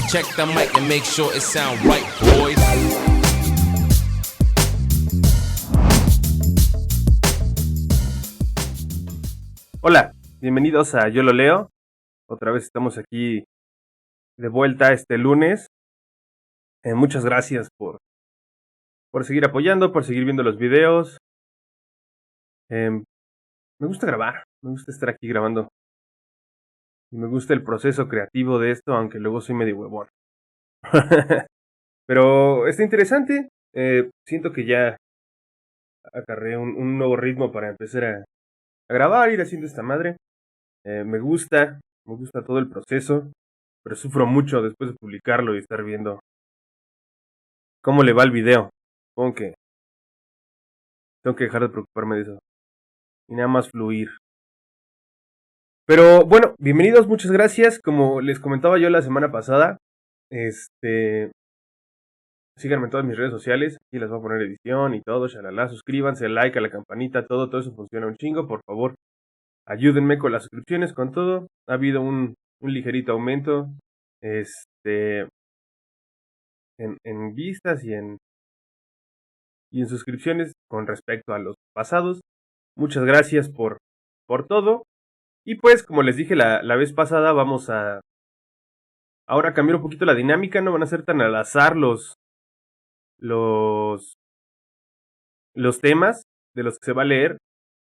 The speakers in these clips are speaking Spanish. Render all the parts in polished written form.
Check the mic and make sure it sound right, boys. Hola, bienvenidos a Yo Lo Leo. Otra vez estamos aquí de vuelta este lunes. Muchas gracias por seguir apoyando, por seguir viendo los videos. Me gusta grabar, me gusta estar aquí grabando. Y me gusta el proceso creativo de esto, aunque luego soy medio huevón. Pero está interesante. Siento que ya agarré un nuevo ritmo para empezar a grabar, ir haciendo esta madre. Me gusta todo el proceso, pero sufro mucho después de publicarlo y estar viendo cómo le va el video. Supongo que tengo que dejar de preocuparme de eso y nada más fluir. Pero bueno, bienvenidos, muchas gracias. Como les comentaba yo la semana pasada, síganme en todas mis redes sociales, aquí les voy a poner edición y todo, shalala, suscríbanse, like a la campanita, todo eso funciona un chingo, por favor. Ayúdenme con las suscripciones, con todo. Ha habido un ligerito aumento en vistas y en suscripciones con respecto a los pasados. Muchas gracias por todo. Y pues, como les dije la vez pasada, vamos a ahora cambiar un poquito la dinámica. No van a ser tan al azar los temas de los que se va a leer.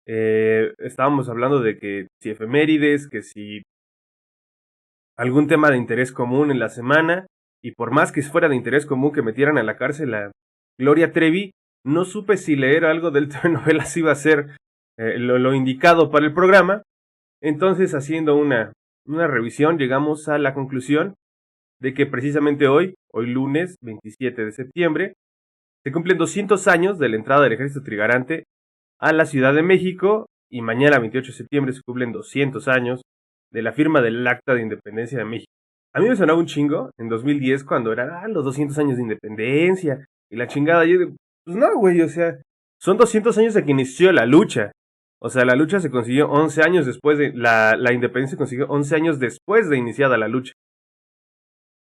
Estábamos hablando de que si efemérides, que si algún tema de interés común en la semana, y por más que fuera de interés común que metieran a la cárcel a Gloria Trevi, no supe si leer algo del telenovelas iba a ser lo indicado para el programa. Entonces, haciendo una revisión, llegamos a la conclusión de que precisamente hoy lunes 27 de septiembre, se cumplen 200 años de la entrada del ejército trigarante a la Ciudad de México, y mañana 28 de septiembre se cumplen 200 años de la firma del Acta de Independencia de México. A mí me sonaba un chingo en 2010 cuando eran los 200 años de independencia y la chingada. Yo digo, pues no, güey, o sea, son 200 años de que inició la lucha. O sea, la lucha se consiguió 11 años después de... La independencia se consiguió 11 años después de iniciada la lucha.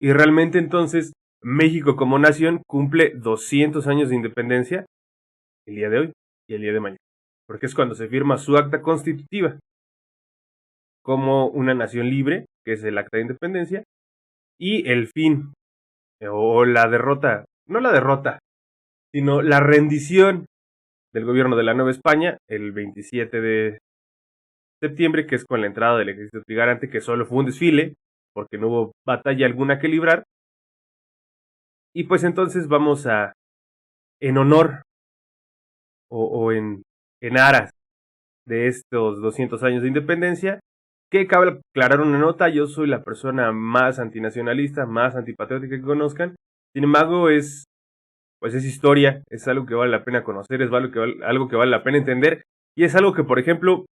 Y realmente entonces México como nación cumple 200 años de independencia el día de hoy y el día de mañana. Porque es cuando se firma su acta constitutiva como una nación libre, que es el acta de independencia, y el fin, o la derrota, no la derrota, sino la rendición del gobierno de la Nueva España, el 27 de septiembre, que es con la entrada del ejército trigarante, que solo fue un desfile, porque no hubo batalla alguna que librar. Y pues entonces vamos a, en honor, o en aras de estos 200 años de independencia, que cabe aclarar una nota: yo soy la persona más antinacionalista, más antipatriótica que conozcan. Sin embargo, es historia, es algo que vale la pena conocer, es algo que vale la pena entender, y es algo que, por ejemplo,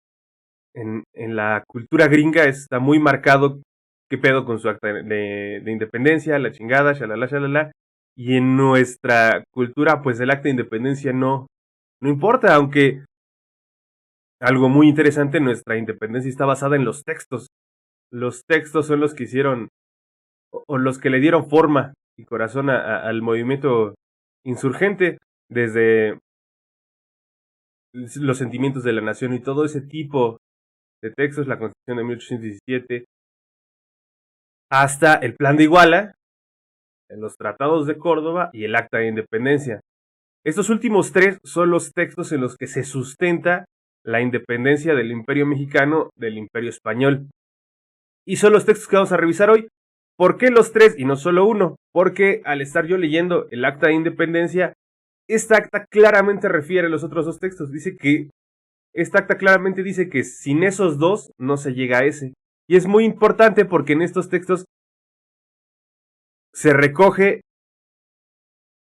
en la cultura gringa está muy marcado qué pedo con su acta de independencia, la chingada, shalala, y en nuestra cultura, pues el acta de independencia no importa, aunque algo muy interesante, nuestra independencia está basada en los textos. Los textos son los que hicieron, o los que le dieron forma y corazón al movimiento insurgente, desde los sentimientos de la nación y todo ese tipo de textos, la Constitución de 1817, hasta el Plan de Iguala, los Tratados de Córdoba y el Acta de Independencia. Estos últimos tres son los textos en los que se sustenta la independencia del Imperio Mexicano del Imperio Español. Y son los textos que vamos a revisar hoy. ¿Por qué los tres y no solo uno? Porque al estar yo leyendo el Acta de Independencia, esta acta claramente refiere a los otros dos textos. Esta acta claramente dice que sin esos dos no se llega a ese. Y es muy importante porque en estos textos se recoge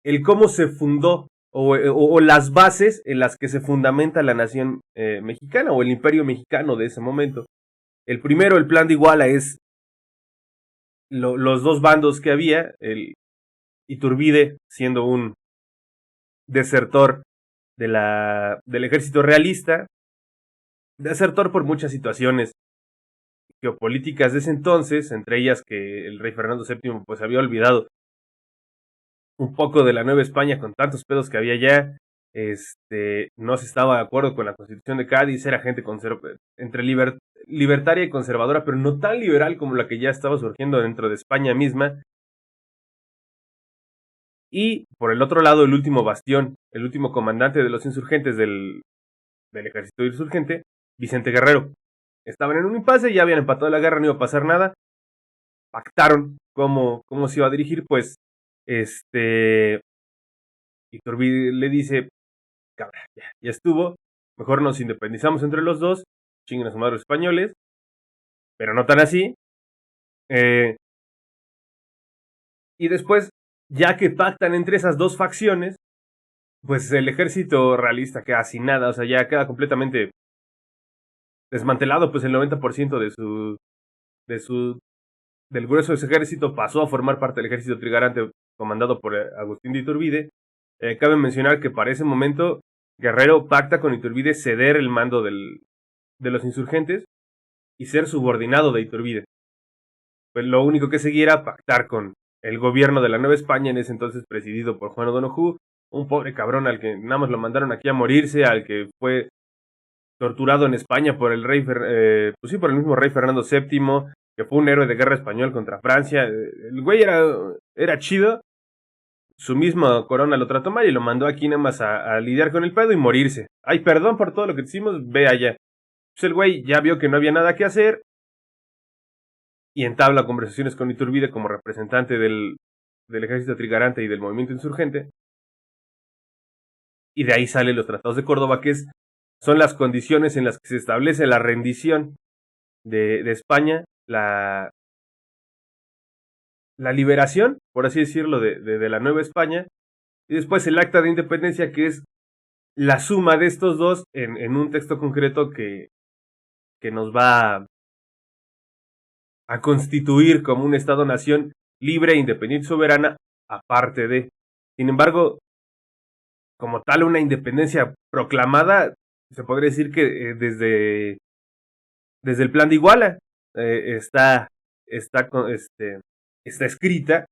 el cómo se fundó o las bases en las que se fundamenta la nación mexicana o el imperio mexicano de ese momento. El primero, el Plan de Iguala, es los dos bandos que había, el Iturbide siendo un desertor del ejército realista, desertor por muchas situaciones geopolíticas de ese entonces, entre ellas que el rey Fernando VII pues había olvidado un poco de la Nueva España con tantos pedos que había allá. No se estaba de acuerdo con la Constitución de Cádiz, era gente entre libertaria y conservadora, pero no tan liberal como la que ya estaba surgiendo dentro de España misma. Y por el otro lado, el último bastión, el último comandante de los insurgentes del ejército insurgente, Vicente Guerrero. Estaban en un impasse, ya habían empatado la guerra, no iba a pasar nada. Pactaron cómo se iba a dirigir, pues Iturbide le dice, cabrón, ya estuvo, mejor nos independizamos entre los dos, chinguen a su madre los españoles, pero no tan así. Y después, ya que pactan entre esas dos facciones, pues el ejército realista queda sin nada, o sea, ya queda completamente desmantelado, pues el 90% del grueso de ese ejército pasó a formar parte del ejército trigarante comandado por Agustín de Iturbide. Cabe mencionar que para ese momento Guerrero pacta con Iturbide ceder el mando de los insurgentes y ser subordinado de Iturbide. Pues lo único que seguía era pactar con el gobierno de la Nueva España, en ese entonces presidido por Juan O'Donoghue, un pobre cabrón al que nada más lo mandaron aquí a morirse, al que fue torturado en España por el rey, por el mismo rey Fernando VII, que fue un héroe de guerra español contra Francia. El güey era chido, su misma corona lo trató mal y lo mandó aquí nada más a lidiar con el pedo y morirse. Ay, perdón por todo lo que te hicimos, ve allá. Pues el güey ya vio que no había nada que hacer y entabla conversaciones con Iturbide como representante del ejército trigarante y del movimiento insurgente. Y de ahí salen los tratados de Córdoba, que son las condiciones en las que se establece la rendición de España, la liberación, por así decirlo, de la Nueva España, y después el acta de independencia, que es la suma de estos dos en un texto concreto que nos va a constituir como un Estado-nación libre, independiente y soberana, aparte de. Sin embargo, como tal, una independencia proclamada, se podría decir que desde el Plan de Iguala está escrita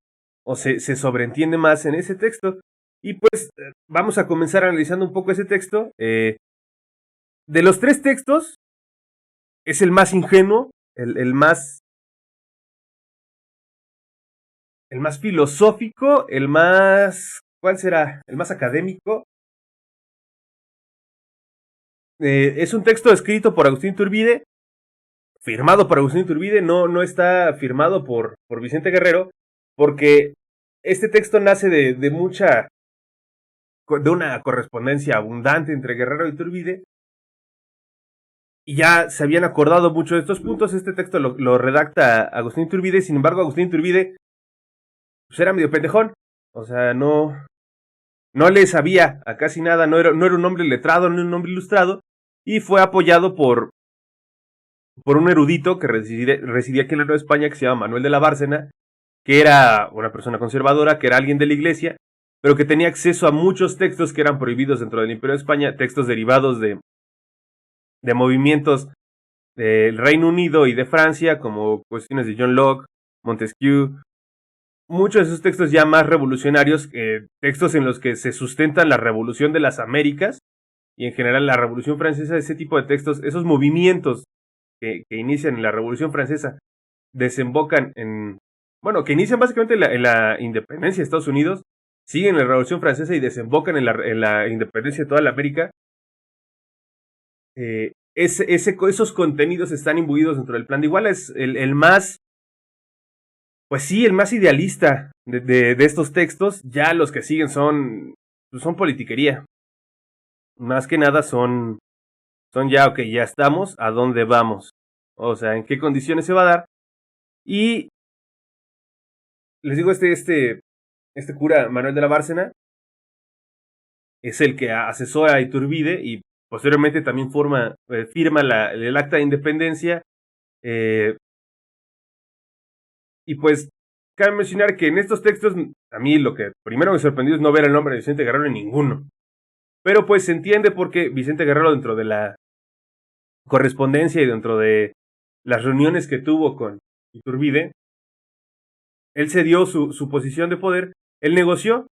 o se sobreentiende más en ese texto. Y pues vamos a comenzar analizando un poco ese texto. De los tres textos, es el más ingenuo, el más filosófico, ¿cuál será? El más académico. Es un texto escrito por Agustín Iturbide, firmado por Agustín Iturbide, no está firmado por Vicente Guerrero, porque este texto nace de una correspondencia abundante entre Guerrero y Iturbide, y ya se habían acordado mucho de estos puntos. Este texto lo redacta Agustín Iturbide. Sin embargo, Agustín Iturbide pues era medio pendejón, o sea, no le sabía a casi nada, no era un hombre letrado, no era un hombre ilustrado, y fue apoyado por un erudito que residía aquí en la Nueva España, que se llama Manuel de la Bárcena, que era una persona conservadora, que era alguien de la iglesia, pero que tenía acceso a muchos textos que eran prohibidos dentro del Imperio de España, textos derivados de movimientos del Reino Unido y de Francia, como cuestiones de John Locke, Montesquieu. Muchos de esos textos ya más revolucionarios, textos en los que se sustentan la revolución de las Américas y en general la Revolución Francesa. Ese tipo de textos, esos movimientos que inician en la Revolución Francesa, desembocan que inician básicamente en la independencia de Estados Unidos, siguen en la Revolución Francesa y desembocan en la independencia de toda la América. Esos contenidos están imbuidos dentro del Plan de Iguala. Es el más, pues sí, el más idealista de estos textos. Ya los que siguen son politiquería. Más que nada son ya, ok, ya estamos, ¿a dónde vamos? O sea, ¿en qué condiciones se va a dar? Y les digo, este cura Manuel de la Bárcena es el que asesora a Iturbide y posteriormente también firma el acta de independencia. Y pues cabe mencionar que en estos textos, a mí lo que primero me sorprendió es no ver el nombre de Vicente Guerrero en ninguno. Pero pues se entiende porque Vicente Guerrero, dentro de la correspondencia y dentro de las reuniones que tuvo con Iturbide, él cedió su posición de poder, él negoció,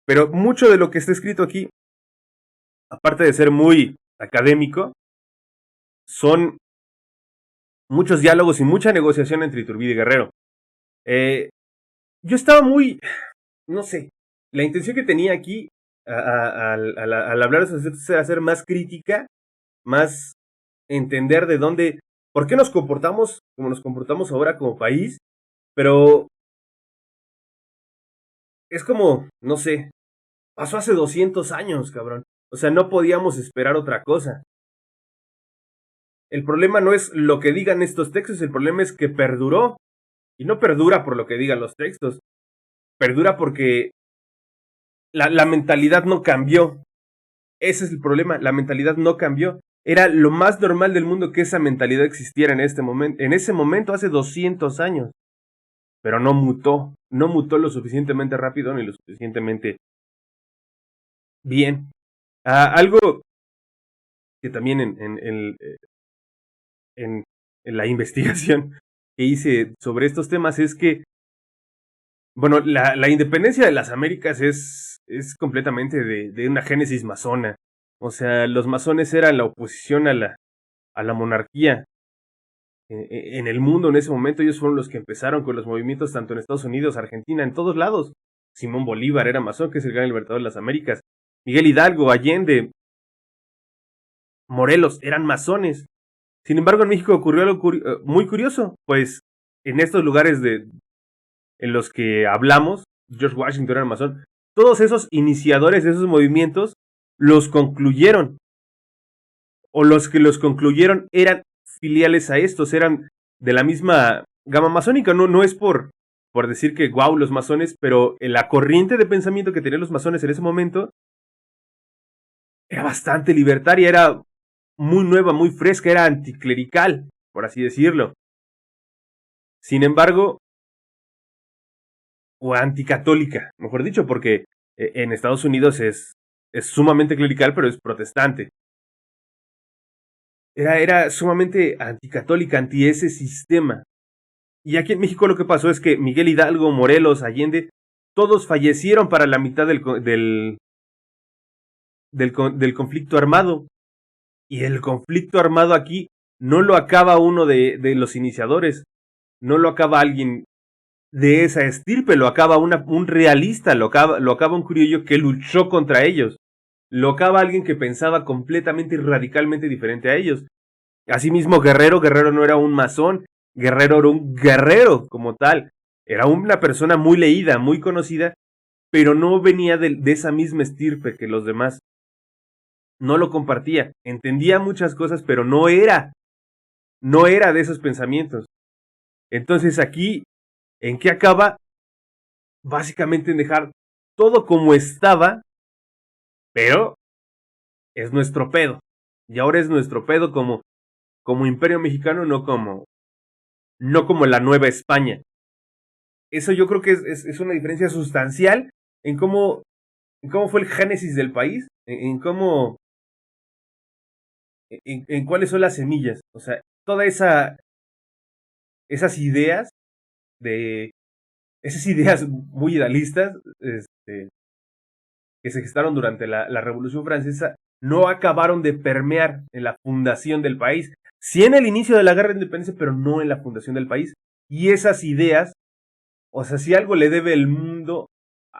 pero mucho de lo que está escrito aquí, aparte de ser muy académico, son muchos diálogos y mucha negociación entre Iturbide y Guerrero. Yo estaba muy, no sé, la intención que tenía aquí al hablar de esos aspectos era ser más crítica, más entender de dónde, por qué nos comportamos como nos comportamos ahora como país, pero es como, no sé, pasó hace 200 años, cabrón. O sea, no podíamos esperar otra cosa. El problema no es lo que digan estos textos, el problema es que perduró. Y no perdura por lo que digan los textos, perdura porque la mentalidad no cambió. Ese es el problema, la mentalidad no cambió. Era lo más normal del mundo que esa mentalidad existiera en ese momento hace 200 años. Pero no mutó lo suficientemente rápido ni lo suficientemente bien. Algo que también en la investigación que hice sobre estos temas es que, bueno, la independencia de las Américas es completamente de una génesis masona. O sea, los masones eran la oposición a la monarquía en el mundo en ese momento. Ellos fueron los que empezaron con los movimientos tanto en Estados Unidos, Argentina, en todos lados. Simón Bolívar era masón, que es el gran libertador de las Américas. Miguel Hidalgo, Allende, Morelos eran masones. Sin embargo, en México ocurrió algo muy curioso, pues en estos lugares en los que hablamos, George Washington era masón, todos esos iniciadores de esos movimientos los concluyeron, o los que los concluyeron eran filiales a estos, eran de la misma gama masónica. No es por decir que wow los masones, pero la corriente de pensamiento que tenían los masones en ese momento era bastante libertaria, era muy nueva, muy fresca, era anticlerical, por así decirlo. Sin embargo, o anticatólica, mejor dicho, porque en Estados Unidos es sumamente clerical, pero es protestante. Era sumamente anticatólica, anti ese sistema. Y aquí en México lo que pasó es que Miguel Hidalgo, Morelos, Allende, todos fallecieron para la mitad del conflicto armado. Y el conflicto armado aquí no lo acaba uno de los iniciadores, no lo acaba alguien de esa estirpe, lo acaba un realista, lo acaba un criollo que luchó contra ellos, lo acaba alguien que pensaba completamente y radicalmente diferente a ellos. Asimismo, Guerrero no era un masón, Guerrero era un guerrero como tal, era una persona muy leída, muy conocida, pero no venía de esa misma estirpe que los demás. No lo compartía, entendía muchas cosas, pero no era de esos pensamientos. Entonces aquí, ¿en qué acaba? Básicamente en dejar todo como estaba, pero es nuestro pedo. Y ahora es nuestro pedo como imperio mexicano, no como la Nueva España. Eso yo creo que es una diferencia sustancial en cómo fue el génesis del país, en cómo, en cuáles son las semillas. O sea, toda esas ideas esas ideas muy idealistas, que se gestaron durante la Revolución Francesa, no acabaron de permear en la fundación del país. Sí en el inicio de la Guerra de Independencia, pero no en la fundación del país. Y esas ideas, o sea, si algo le debe el mundo,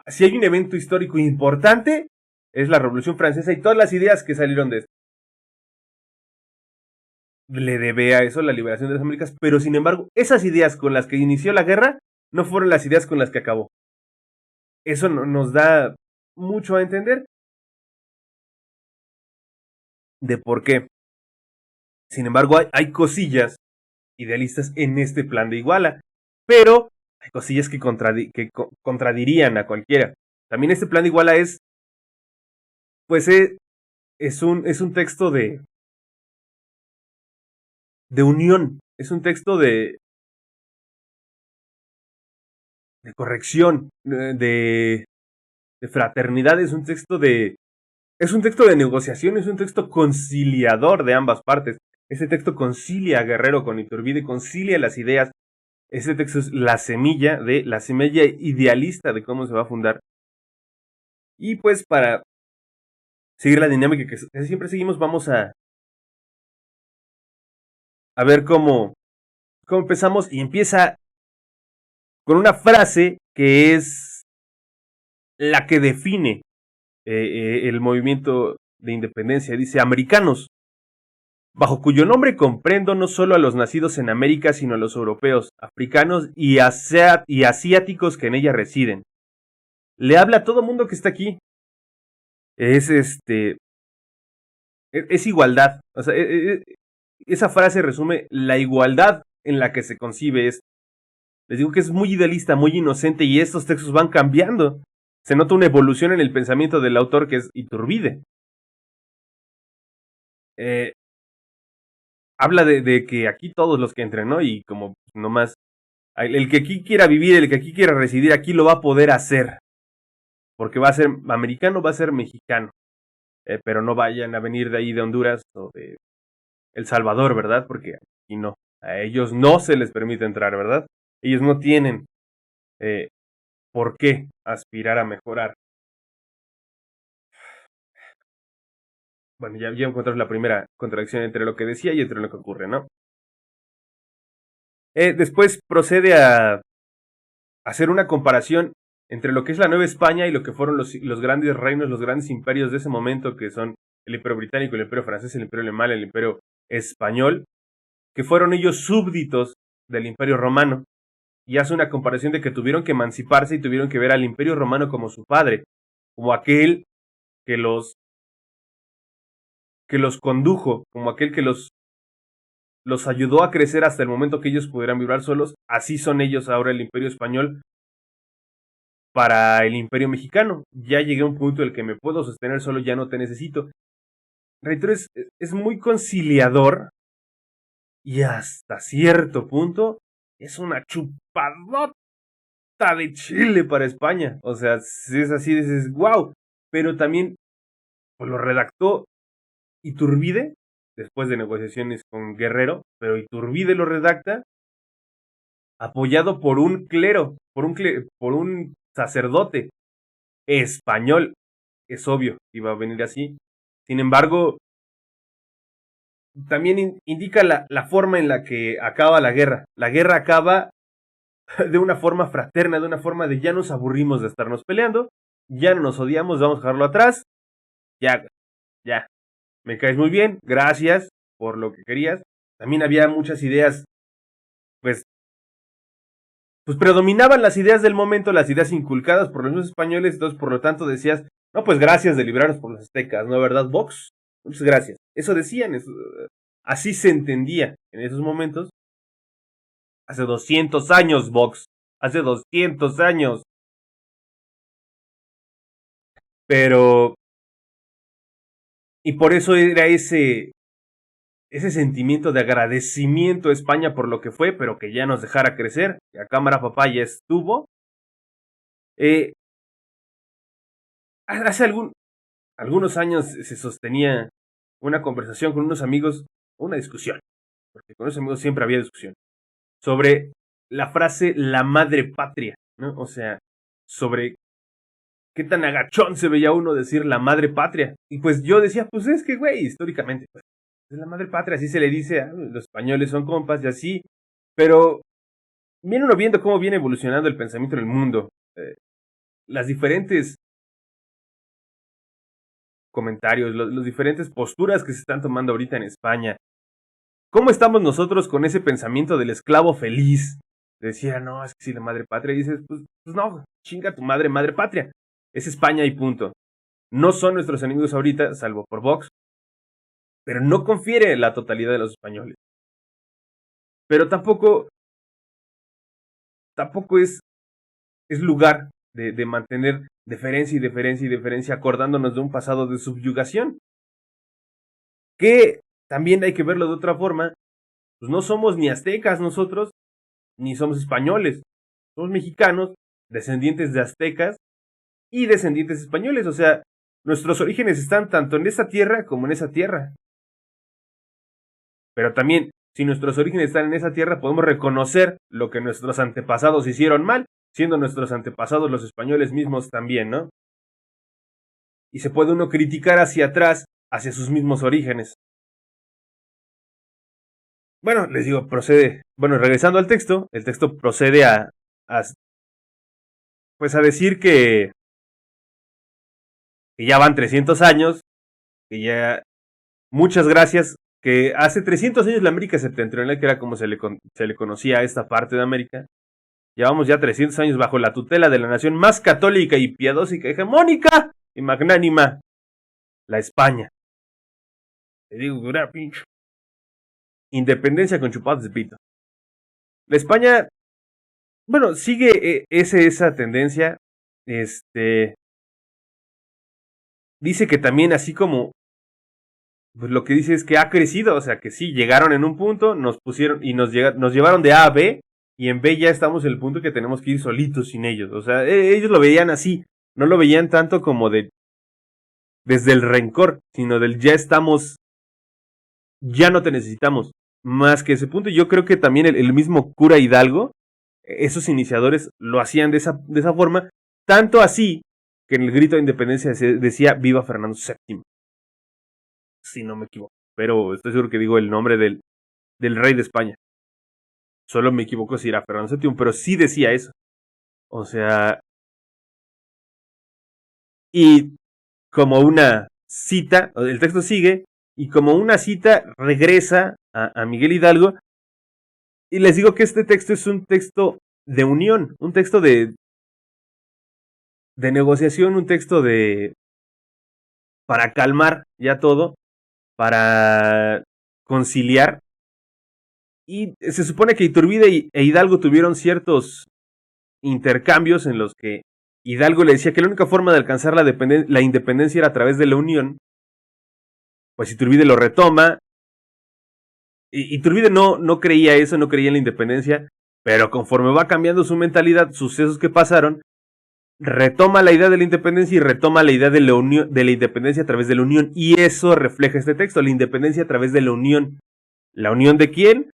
si hay un evento histórico importante, es la Revolución Francesa y todas las ideas que salieron de esto. Le debe a eso la liberación de las Américas, pero sin embargo, esas ideas con las que inició la guerra no fueron las ideas con las que acabó. Eso nos da mucho a entender de por qué. Sin embargo, hay cosillas idealistas en este plan de Iguala, pero hay cosillas que contradirían a cualquiera. También este plan de Iguala pues es un texto de unión, es un texto de corrección, de fraternidad, es un texto de negociación, es un texto conciliador de ambas partes. Este texto concilia a Guerrero con Iturbide, concilia las ideas. Este texto es la semilla idealista de cómo se va a fundar. Y pues para seguir la dinámica que siempre seguimos, vamos a ver cómo empezamos. Y empieza con una frase que es la que define el movimiento de independencia. Dice: americanos, bajo cuyo nombre comprendo no solo a los nacidos en América, sino a los europeos, africanos y asiáticos que en ella residen. Le habla a todo mundo que está aquí. Es igualdad. O sea, esa frase resume la igualdad en la que se concibe esto. Les digo que es muy idealista, muy inocente, y estos textos van cambiando. Se nota una evolución en el pensamiento del autor, que es Iturbide. Habla de que aquí todos los que entren, ¿no? Y como nomás, el que aquí quiera vivir, el que aquí quiera residir, aquí lo va a poder hacer. Porque va a ser americano, va a ser mexicano. Pero no vayan a venir de ahí de Honduras o de El Salvador, ¿verdad? Porque aquí no. A ellos no se les permite entrar, ¿verdad? Ellos no tienen por qué aspirar a mejorar. Bueno, ya encontramos la primera contradicción entre lo que decía y entre lo que ocurre, ¿no? Después procede a hacer una comparación entre lo que es la Nueva España y lo que fueron los grandes reinos, los grandes imperios de ese momento, que son el Imperio Británico, el Imperio Francés, el Imperio Alemán, el Imperio Español, que fueron ellos súbditos del Imperio Romano. Y hace una comparación de que tuvieron que emanciparse y tuvieron que ver al Imperio Romano como su padre, como aquel que los condujo, como aquel que los ayudó a crecer hasta el momento que ellos pudieran vibrar solos. Así son ellos ahora, el Imperio Español para el Imperio Mexicano. Ya llegué a un punto en el que me puedo sostener solo, ya no te necesito. Reitero, es muy conciliador y hasta cierto punto es una chupadota de chile para España. O sea, si es así, dices, wow. Pero también pues, lo redactó Iturbide después de negociaciones con Guerrero, pero Iturbide lo redacta apoyado por un clero, por un sacerdote español. Es obvio que iba a venir así. Sin embargo, también indica la forma en la que acaba la guerra. La guerra acaba de una forma fraterna, de una forma de ya nos aburrimos de estarnos peleando, ya no nos odiamos, vamos a dejarlo atrás, ya, me caes muy bien, gracias por lo que querías. También había muchas ideas, pues predominaban las ideas del momento, las ideas inculcadas por los españoles, entonces por lo tanto decías, no, pues gracias de librarnos por los aztecas, ¿no, verdad, Vox? Muchas gracias. Eso decían, así se entendía en esos momentos. Hace 200 años, Vox. Hace 200 años. Pero... Y por eso era ese sentimiento de agradecimiento a España por lo que fue, pero que ya nos dejara crecer. A cámara papá ya estuvo. Hace algunos años se sostenía una conversación con unos amigos, una discusión, porque con esos amigos siempre había discusión, sobre la frase la madre patria, ¿no? O sea, sobre qué tan agachón se veía uno decir la madre patria. Y pues yo decía, pues es que, güey, históricamente, pues, es la madre patria, así se le dice, los españoles son compas y así, pero viene uno viendo cómo viene evolucionando el pensamiento en el mundo, las diferentes comentarios, los diferentes posturas que se están tomando ahorita en España. ¿Cómo estamos nosotros con ese pensamiento del esclavo feliz? Decía, no, es que si la madre patria, y dices, pues no, chinga tu madre, madre patria. Es España y punto. No son nuestros enemigos ahorita, salvo por Vox, pero no confiere la totalidad de los españoles. Pero tampoco es lugar de mantener deferencia, acordándonos de un pasado de subyugación. Que también hay que verlo de otra forma, pues no somos ni aztecas nosotros, ni somos españoles. Somos mexicanos, descendientes de aztecas y descendientes españoles. O sea, nuestros orígenes están tanto en esa tierra como en esa tierra. Pero también, si nuestros orígenes están en esa tierra, podemos reconocer lo que nuestros antepasados hicieron mal, siendo nuestros antepasados los españoles mismos también, ¿no? Y se puede uno criticar hacia atrás, hacia sus mismos orígenes. Bueno, les digo, procede. Bueno, regresando al texto, el texto procede pues a decir que ya van 300 años, que ya muchas gracias, que hace 300 años la América septentrional, que era como se le conocía a esta parte de América, llevamos ya 300 años bajo la tutela de la nación más católica y piadosa y hegemónica y magnánima, la España. Te digo, dura pincho. Independencia con chupados de pito. La España, bueno, sigue esa tendencia. Dice que también así como, pues lo que dice es que ha crecido, o sea que sí, llegaron en un punto, nos pusieron y nos llevaron de A a B, y en B ya estamos en el punto que tenemos que ir solitos sin ellos. O sea, ellos lo veían así, no lo veían tanto como desde el rencor, sino del ya estamos, ya no te necesitamos, más que ese punto. Yo creo que también el mismo cura Hidalgo, esos iniciadores lo hacían de esa forma, tanto así que en el grito de independencia decía viva Fernando VII, si no me equivoco, pero estoy seguro que digo el nombre del rey de España. Solo me equivoco si era Fernando VII, pero sí decía eso. O sea, y como una cita, el texto sigue, y como una cita regresa a Miguel Hidalgo, y les digo que este texto es un texto de unión, un texto de negociación, un texto para calmar ya todo, para conciliar. Y se supone que Iturbide e Hidalgo tuvieron ciertos intercambios en los que Hidalgo le decía que la única forma de alcanzar la independencia era a través de la unión. Pues Iturbide lo retoma. Iturbide no creía eso, no creía en la independencia, pero conforme va cambiando su mentalidad, sucesos que pasaron, retoma la idea de la independencia y retoma la idea de la independencia a través de la unión. Y eso refleja este texto, la independencia a través de la unión. ¿La unión de quién?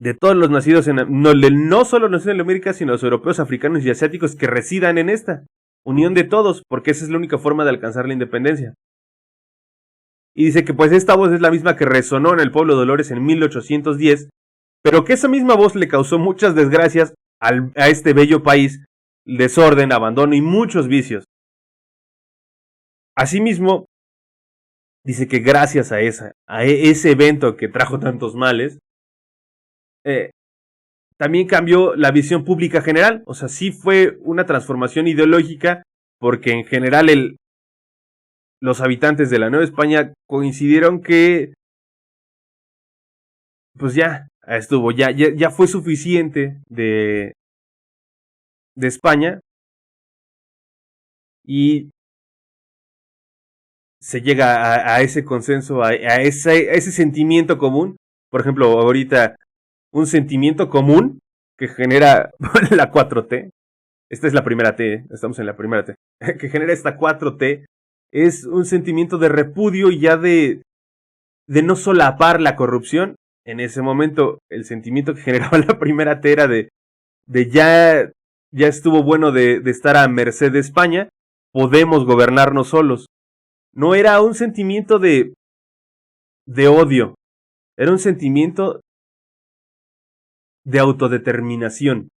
De todos los nacidos no solo nacidos en América, sino los europeos, africanos y asiáticos que residan en esta unión de todos, porque esa es la única forma de alcanzar la independencia. Y dice que pues esta voz es la misma que resonó en el pueblo de Dolores en 1810, pero que esa misma voz le causó muchas desgracias a este bello país, desorden, abandono y muchos vicios. Asimismo, dice que gracias a ese evento que trajo tantos males, también cambió la visión pública general. O sea, sí fue una transformación ideológica, porque en general los habitantes de la Nueva España coincidieron que pues ya estuvo, ya fue suficiente de España, y se llega a ese consenso, a ese sentimiento común. Por ejemplo, ahorita un sentimiento común que genera la 4T. Esta es la primera T, estamos en la primera T. Que genera esta 4T es un sentimiento de repudio y ya de no solapar la corrupción. En ese momento, el sentimiento que generaba la primera T era de ya estuvo bueno de estar a merced de España, podemos gobernarnos solos. No era un sentimiento de odio, era un sentimiento de autodeterminación.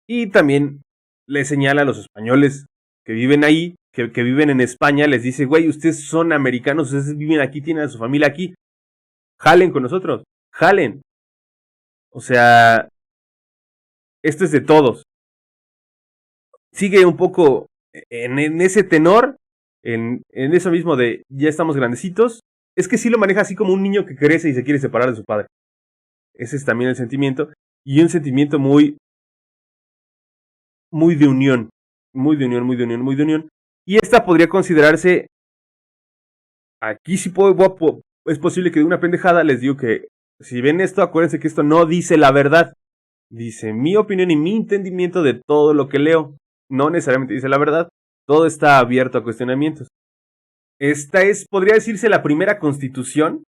Y también le señala a los españoles que viven ahí, que viven en España, les dice, güey, ustedes son americanos, ustedes viven aquí, tienen a su familia aquí, jalen con nosotros, jalen. O sea, esto es de todos. Sigue un poco en ese tenor, en eso mismo de ya estamos grandecitos. Es que sí lo maneja así como un niño que crece y se quiere separar de su padre. Ese es también el sentimiento. Y un sentimiento muy de unión. Muy de unión. Y esta podría considerarse, aquí sí es posible que de una pendejada les digo que, si ven esto, acuérdense que esto no dice la verdad. Dice mi opinión y mi entendimiento de todo lo que leo. No necesariamente dice la verdad. Todo está abierto a cuestionamientos. Esta es, podría decirse, la primera constitución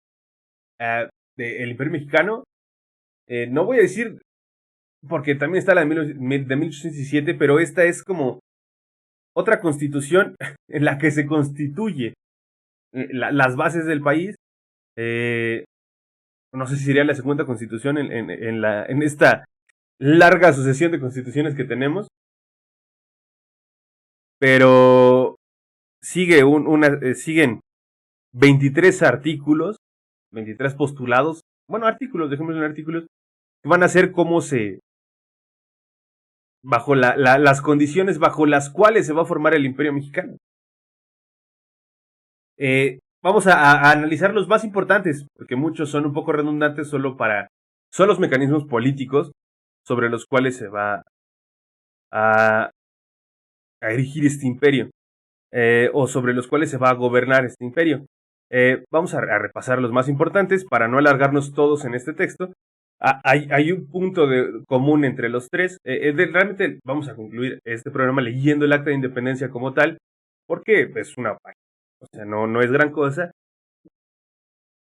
del Imperio Mexicano. No voy a decir, porque también está la de 1817, pero esta es como otra constitución en la que se constituye las bases del país. No sé si sería la segunda constitución en esta larga sucesión de constituciones que tenemos, pero siguen 23 artículos, 23 postulados, bueno, artículos, dejémoslo en artículos, que van a ser cómo bajo las condiciones bajo las cuales se va a formar el Imperio Mexicano. Vamos a analizar los más importantes, porque muchos son un poco redundantes son los mecanismos políticos sobre los cuales se va a erigir este imperio, o sobre los cuales se va a gobernar este imperio. Vamos a repasar los más importantes para no alargarnos todos en este texto. Hay un punto común entre los tres. Realmente vamos a concluir este programa leyendo el Acta de Independencia como tal, porque es una página, o sea, no es gran cosa.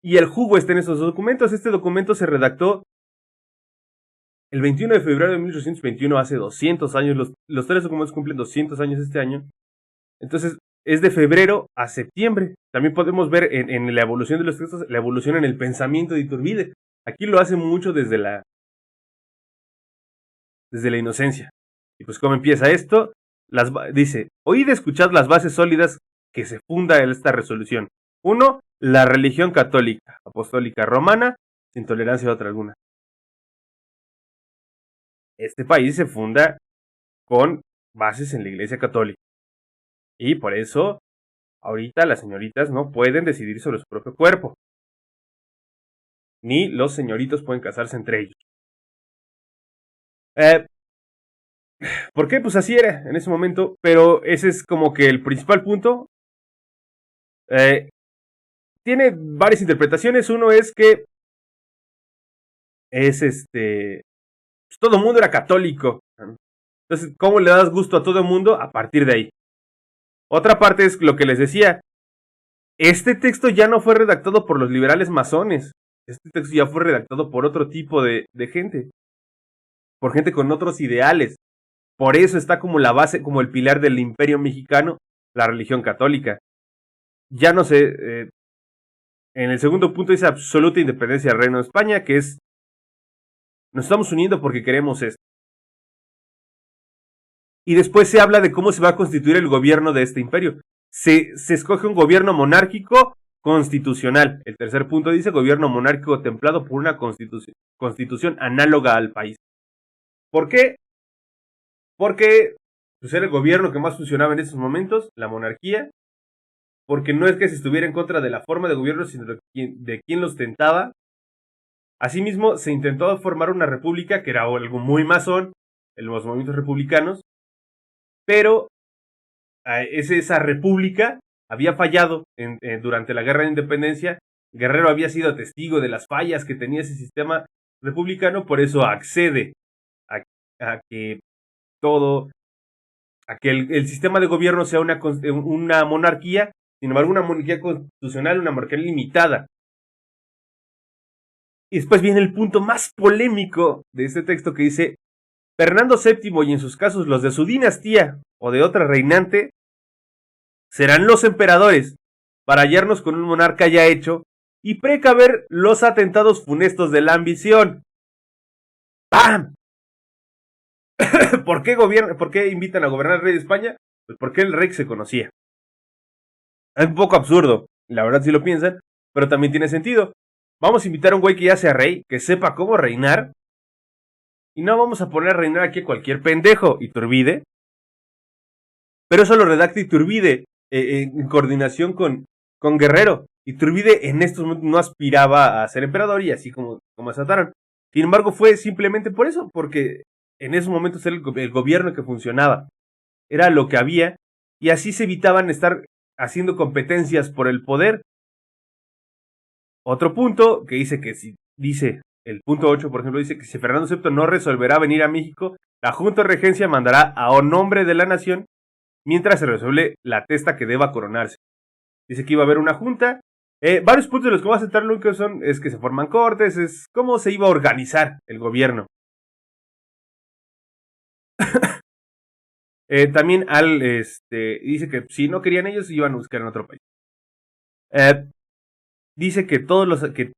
Y el jugo está en estos documentos. Este documento se redactó el 21 de febrero de 1821, hace 200 años. Los tres documentos cumplen 200 años este año. Entonces, es de febrero a septiembre. También podemos ver en la evolución de los textos, la evolución en el pensamiento de Iturbide. Aquí lo hace mucho desde la inocencia. Y pues, ¿cómo empieza esto? Dice, oíd escuchad las bases sólidas que se funda en esta resolución. 1. La religión católica, apostólica romana, sin tolerancia a otra alguna. Este país se funda con bases en la Iglesia Católica. Y por eso, ahorita las señoritas no pueden decidir sobre su propio cuerpo. Ni los señoritos pueden casarse entre ellos. ¿Por qué? Pues así era en ese momento, pero ese es como que el principal punto. Tiene varias interpretaciones. Uno es que es pues todo el mundo era católico. Entonces, ¿cómo le das gusto a todo el mundo? A partir de ahí. Otra parte es lo que les decía. Este texto ya no fue redactado por los liberales masones. Este texto ya fue redactado por otro tipo de gente. Por gente con otros ideales. Por eso está como la base, como el pilar del Imperio Mexicano, la religión católica. Ya no sé. En el segundo punto dice absoluta independencia del Reino de España, que es nos estamos uniendo porque queremos esto. Y después se habla de cómo se va a constituir el gobierno de este imperio. Se escoge un gobierno monárquico constitucional. El tercer punto dice gobierno monárquico templado por una constitución análoga al país. ¿Por qué? Porque pues, era el gobierno que más funcionaba en esos momentos, la monarquía. Porque no es que se estuviera en contra de la forma de gobierno, sino de quien lo ostentaba. Asimismo, se intentó formar una república, que era algo muy masón, en los movimientos republicanos, pero esa república había fallado durante la Guerra de Independencia. Guerrero había sido testigo de las fallas que tenía ese sistema republicano, por eso accede a que el sistema de gobierno sea una monarquía, sin embargo una monarquía constitucional, una monarquía limitada. Y después viene el punto más polémico de este texto que dice, Fernando VII y en sus casos los de su dinastía o de otra reinante serán los emperadores para hallarnos con un monarca ya hecho y precaver los atentados funestos de la ambición. ¡Pam! ¿Por qué invitan a gobernar al rey de España? Pues porque el rey se conocía. Es un poco absurdo, la verdad si lo piensan, pero también tiene sentido. Vamos a invitar a un güey que ya sea rey, que sepa cómo reinar, y no vamos a poner a reinar aquí a cualquier pendejo, Iturbide. Pero eso lo redacta Iturbide en coordinación con Guerrero. Iturbide en estos momentos no aspiraba a ser emperador y así como asaltaron. Sin embargo, fue simplemente por eso, porque en esos momentos era el gobierno que funcionaba. Era lo que había, y así se evitaban estar haciendo competencias por el poder. Otro punto que dice que si dice el punto 8, por ejemplo, dice que si Fernando VII no resolverá venir a México, la Junta de Regencia mandará a nombre de la nación mientras se resuelve la testa que deba coronarse. Dice que iba a haber una junta. Varios puntos de los que voy a centrar, lo único es que se forman cortes, es cómo se iba a organizar el gobierno. También dice que si no querían ellos, iban a buscar en otro país. Dice que que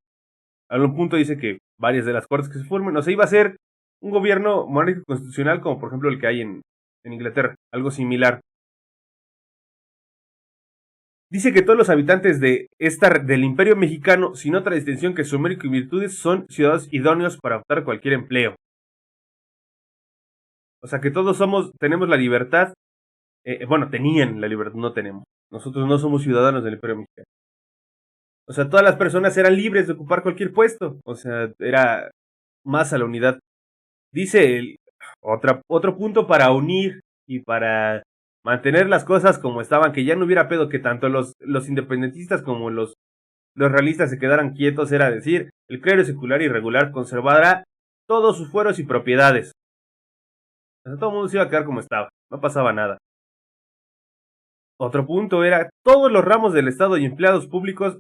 a un punto dice que varias de las cortes que se formen, o sea, iba a ser un gobierno monárquico constitucional como por ejemplo el que hay en Inglaterra, algo similar. Dice que todos los habitantes del Imperio Mexicano, sin otra distinción que su mérito y virtudes, son ciudadanos idóneos para optar cualquier empleo. O sea que todos tenemos la libertad, bueno, tenían la libertad, no tenemos. Nosotros no somos ciudadanos del Imperio Mexicano. O sea, todas las personas eran libres de ocupar cualquier puesto. O sea, era más a la unidad. Dice otro punto para unir y para mantener las cosas como estaban, que ya no hubiera pedo, que tanto los independentistas como los realistas se quedaran quietos, era decir, el clero secular y regular conservará todos sus fueros y propiedades. O sea, todo el mundo se iba a quedar como estaba, no pasaba nada. Otro punto era, todos los ramos del Estado y empleados públicos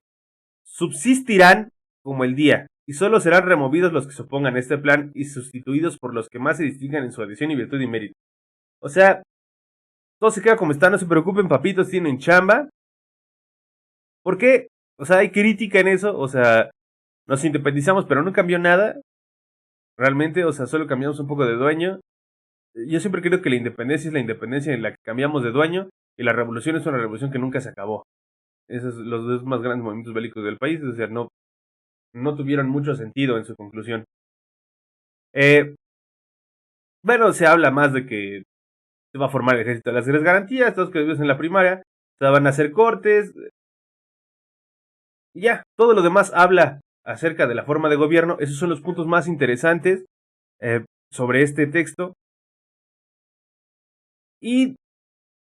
subsistirán como el día, y solo serán removidos los que se opongan a este plan y sustituidos por los que más se distingan en su adhesión y virtud y mérito. O sea, todo se queda como está, no se preocupen, papitos, tienen chamba. ¿Por qué? O sea, hay crítica en eso, o sea, nos independizamos, pero no cambió nada. Realmente, o sea, solo cambiamos un poco de dueño. Yo siempre creo que la independencia es la independencia en la que cambiamos de dueño, y la revolución es una revolución que nunca se acabó. Esos son los dos más grandes movimientos bélicos del país, o sea, no tuvieron mucho sentido en su conclusión. Bueno, se habla más de que se va a formar el ejército de las tres garantías, todos que vimos en la primaria, se van a hacer cortes, y ya, todo lo demás habla acerca de la forma de gobierno. Esos son los puntos más interesantes sobre este texto. Y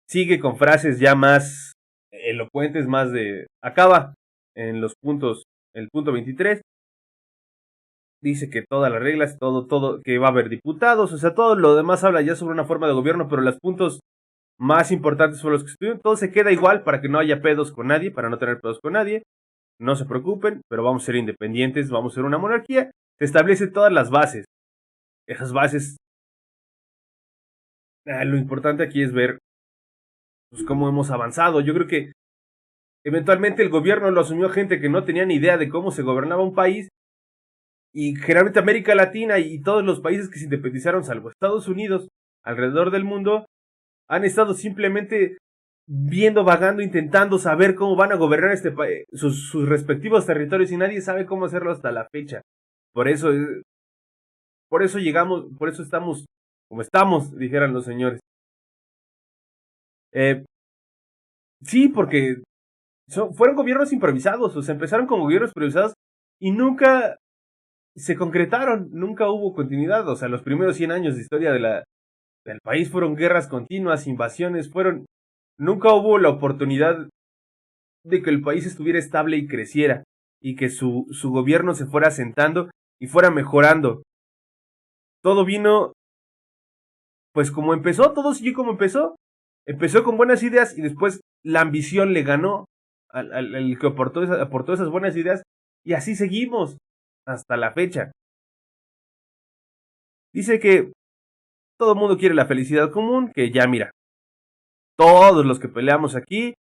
sigue con frases ya más elocuentes, más de... Acaba en los puntos, el punto 23. Dice que todas las reglas, todo, que va a haber diputados, o sea, todo lo demás habla ya sobre una forma de gobierno, pero los puntos más importantes son los que estuvieron. Todo se queda igual para que no haya pedos con nadie, para no tener pedos con nadie. No se preocupen, pero vamos a ser independientes, vamos a ser una monarquía. Se establecen todas las bases. Esas bases... lo importante aquí es ver pues, cómo hemos avanzado. Yo creo que eventualmente el gobierno lo asumió gente que no tenía ni idea de cómo se gobernaba un país. Y generalmente América Latina y todos los países que se independizaron, salvo Estados Unidos, alrededor del mundo, han estado simplemente viendo, vagando, intentando saber cómo van a gobernar sus respectivos territorios, y nadie sabe cómo hacerlo hasta la fecha. Por eso llegamos, por eso estamos como estamos, dijeran los señores. Sí, porque fueron gobiernos improvisados, o sea, empezaron como gobiernos improvisados y nunca se concretaron, nunca hubo continuidad. O sea, los primeros 100 años de historia del país fueron guerras continuas, invasiones, nunca hubo la oportunidad de que el país estuviera estable y creciera, y que su gobierno se fuera asentando y fuera mejorando. Todo vino, pues como empezó, todo siguió como empezó. Empezó con buenas ideas y después la ambición le ganó al que aportó esas buenas ideas, y así seguimos hasta la fecha. Dice que todo el mundo quiere la felicidad común, que ya mira, todos los que peleamos aquí,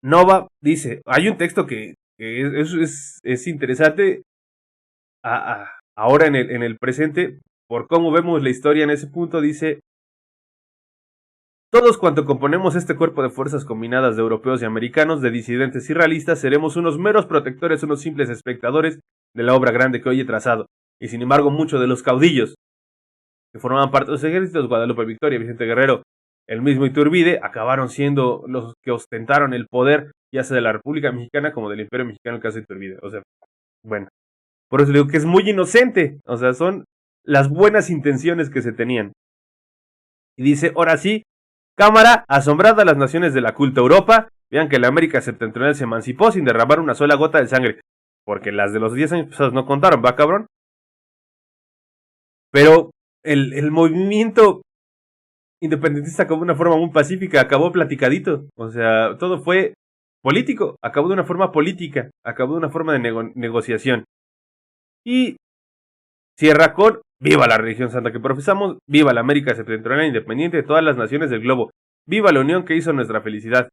no dice, hay un texto que es interesante ahora en el presente, por cómo vemos la historia en ese punto. Dice: todos cuanto componemos este cuerpo de fuerzas combinadas de europeos y americanos, de disidentes y realistas, seremos unos meros protectores, unos simples espectadores de la obra grande que hoy he trazado. Y sin embargo, muchos de los caudillos que formaban parte de los ejércitos, Guadalupe Victoria, Vicente Guerrero, el mismo Iturbide, acabaron siendo los que ostentaron el poder, ya sea de la República Mexicana como del Imperio Mexicano, el caso de Iturbide. O sea, bueno, por eso digo que es muy inocente. O sea, son las buenas intenciones que se tenían. Y dice: ahora sí, cámara, asombrada las naciones de la culta Europa, vean que la América septentrional se emancipó sin derramar una sola gota de sangre, porque las de los 10 años pasados no contaron, ¿va, cabrón? Pero el movimiento independentista, como una forma muy pacífica, acabó platicadito. O sea, todo fue político, acabó de una forma política, acabó de una forma de negociación. Y cierra con: viva la religión santa que profesamos, viva la América septentrional independiente de todas las naciones del globo, viva la unión que hizo nuestra felicidad.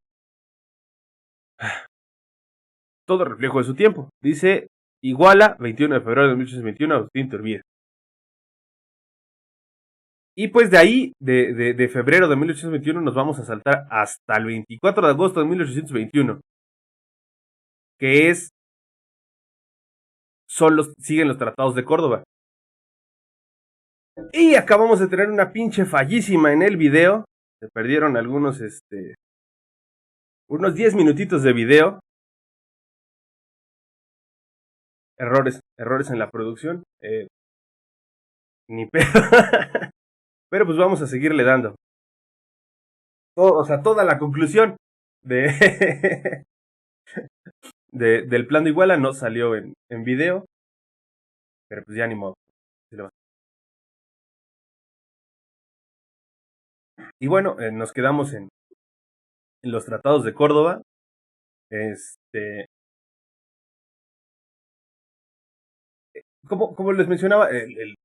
Todo reflejo de su tiempo. Dice Iguala, 21 de febrero de 1821, Agustín Iturbide. Y pues de ahí, de febrero de 1821, nos vamos a saltar hasta el 24 de agosto de 1821, que siguen los tratados de Córdoba. Y acabamos de tener una pinche fallísima en el video. Se perdieron unos 10 minutitos de video. Errores en la producción. Ni pedo. Pero pues vamos a seguirle dando. Toda la conclusión de del plan de Iguala no salió en video. Pero pues ya ni modo. Y bueno, nos quedamos en los tratados de Córdoba. Como les mencionaba, el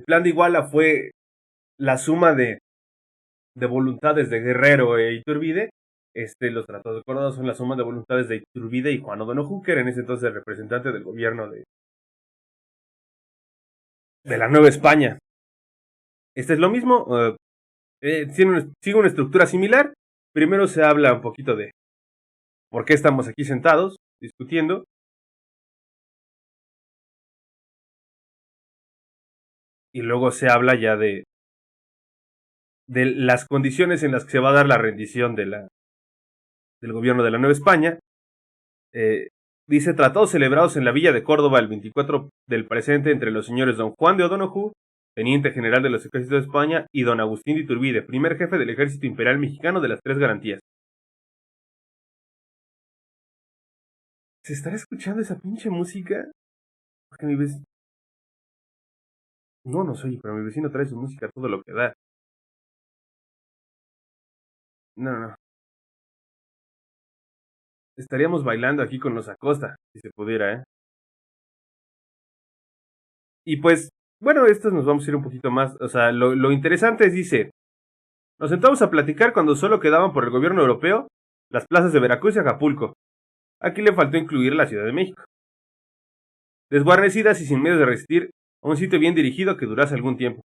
plan de Iguala fue la suma de voluntades de Guerrero e Iturbide. Los tratados de Córdoba son la suma de voluntades de Iturbide y Juan O'Donoghue, que era en ese entonces el representante del gobierno de la Nueva España. Es lo mismo, sigue una estructura similar. Primero se habla un poquito de por qué estamos aquí sentados discutiendo. Y luego se habla ya de las condiciones en las que se va a dar la rendición del gobierno de la Nueva España. Dice: tratados celebrados en la villa de Córdoba el 24 del presente entre los señores don Juan de O'Donoghue, teniente general de los ejércitos de España, y don Agustín de Iturbide, primer jefe del ejército imperial mexicano de las tres garantías. ¿Se estará escuchando esa pinche música? Porque mi vecino... No soy, pero mi vecino trae su música a todo lo que da. No. Estaríamos bailando aquí con los Acosta, si se pudiera, ¿eh? Y pues, bueno, estos nos vamos a ir un poquito más. O sea, lo interesante es, dice: nos sentamos a platicar cuando solo quedaban por el gobierno europeo las plazas de Veracruz y Acapulco. Aquí le faltó incluir la Ciudad de México. Desguarnecidas y sin medios de resistir a un sitio bien dirigido que durase algún tiempo.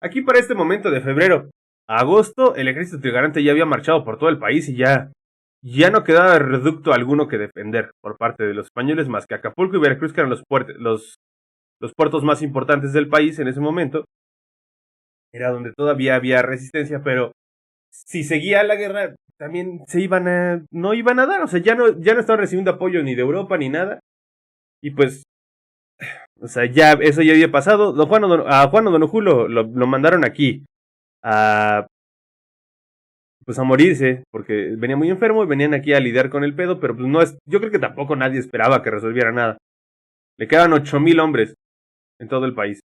Aquí para este momento de febrero a agosto, el ejército trigarante ya había marchado por todo el país y ya no quedaba reducto alguno que defender por parte de los españoles más que Acapulco y Veracruz, que eran los puertos más importantes del país en ese momento. Era donde todavía había resistencia, pero si seguía la guerra, también no iban a dar, o sea, ya no estaban recibiendo apoyo ni de Europa ni nada. Y pues, o sea, eso ya había pasado. A Juan O'Donoghue lo mandaron aquí pues a morirse, porque venía muy enfermo y venían aquí a lidiar con el pedo, pero pues yo creo que tampoco nadie esperaba que resolviera nada. Le quedan 8,000 hombres en todo el país.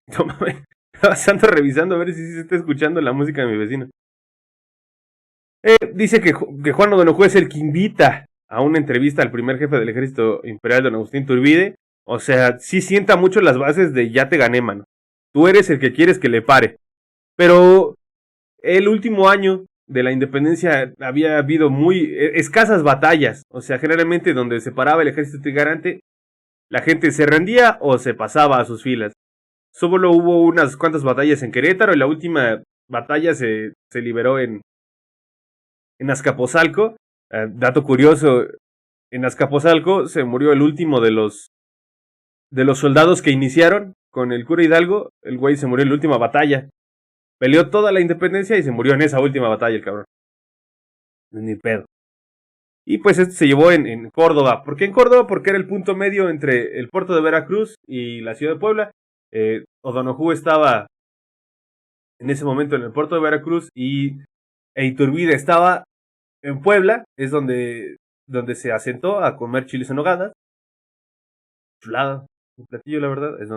Estaba revisando a ver si se está escuchando la música de mi vecino. Dice que Juan O'Donoghue es el que invita a una entrevista al primer jefe del ejército imperial, don Agustín Iturbide. O sea, sí sienta mucho las bases de ya te gané, mano. Tú eres el que quieres que le pare. Pero el último año de la independencia había habido muy escasas batallas. O sea, generalmente donde se paraba el ejército trigarante, la gente se rendía o se pasaba a sus filas. Solo hubo unas cuantas batallas en Querétaro y la última batalla se liberó en Azcapotzalco. Dato curioso, en Azcapotzalco se murió el último de los soldados que iniciaron con el cura Hidalgo. El güey se murió en la última batalla. Peleó toda la independencia y se murió en esa última batalla el cabrón. Ni pedo. Y pues esto se llevó en Córdoba. ¿Por qué en Córdoba? Porque era el punto medio entre el puerto de Veracruz y la ciudad de Puebla. O'Donoghue estaba en ese momento en el puerto de Veracruz e Iturbide estaba en Puebla. Es donde se asentó a comer chiles en nogada. Chulada, un platillo, la verdad. Es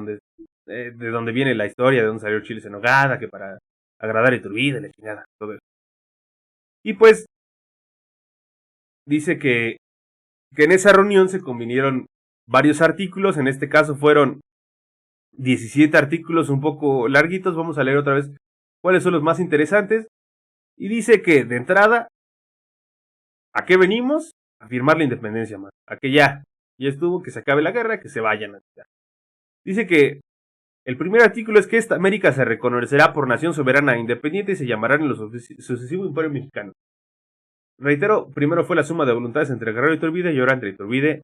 de donde viene la historia, de donde salió chiles en nogada, que para agradar a Iturbide, la chingada, todo eso. Y pues dice que en esa reunión se convinieron varios artículos, en este caso fueron 17 artículos un poco larguitos, vamos a leer otra vez cuáles son los más interesantes. Y dice que de entrada, ¿a qué venimos? A firmar la independencia, man. A que ya estuvo, que se acabe la guerra, que se vayan. Dice que el primer artículo es que esta América se reconocerá por nación soberana e independiente y se llamarán en lo sucesivo Imperio Mexicano. Reitero, primero fue la suma de voluntades entre Guerrero y Iturbide y ahora entre Iturbide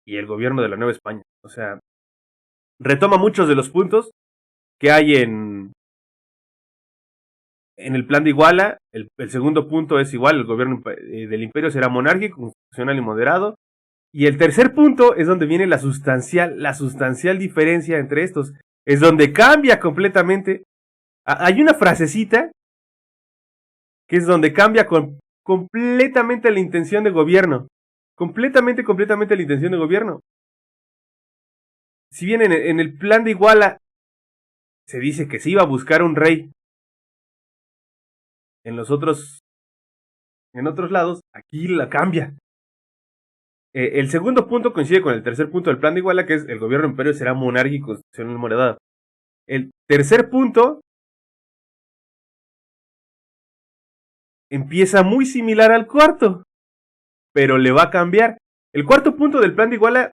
y el gobierno de la Nueva España. O sea, retoma muchos de los puntos que hay en el plan de Iguala. El segundo punto es igual, el gobierno del imperio será monárquico, constitucional y moderado. Y el tercer punto es donde viene la sustancial diferencia entre estos. Es donde cambia completamente. Hay una frasecita que es donde cambia completamente la intención de gobierno. Completamente la intención de gobierno. Si bien en el plan de Iguala se dice que se iba a buscar un rey, en otros lados, aquí la cambia. El segundo punto coincide con el tercer punto del plan de Iguala, que es el gobierno imperio será monárquico, constitucional y moderado. El tercer punto empieza muy similar al cuarto, pero le va a cambiar. El cuarto punto del plan de Iguala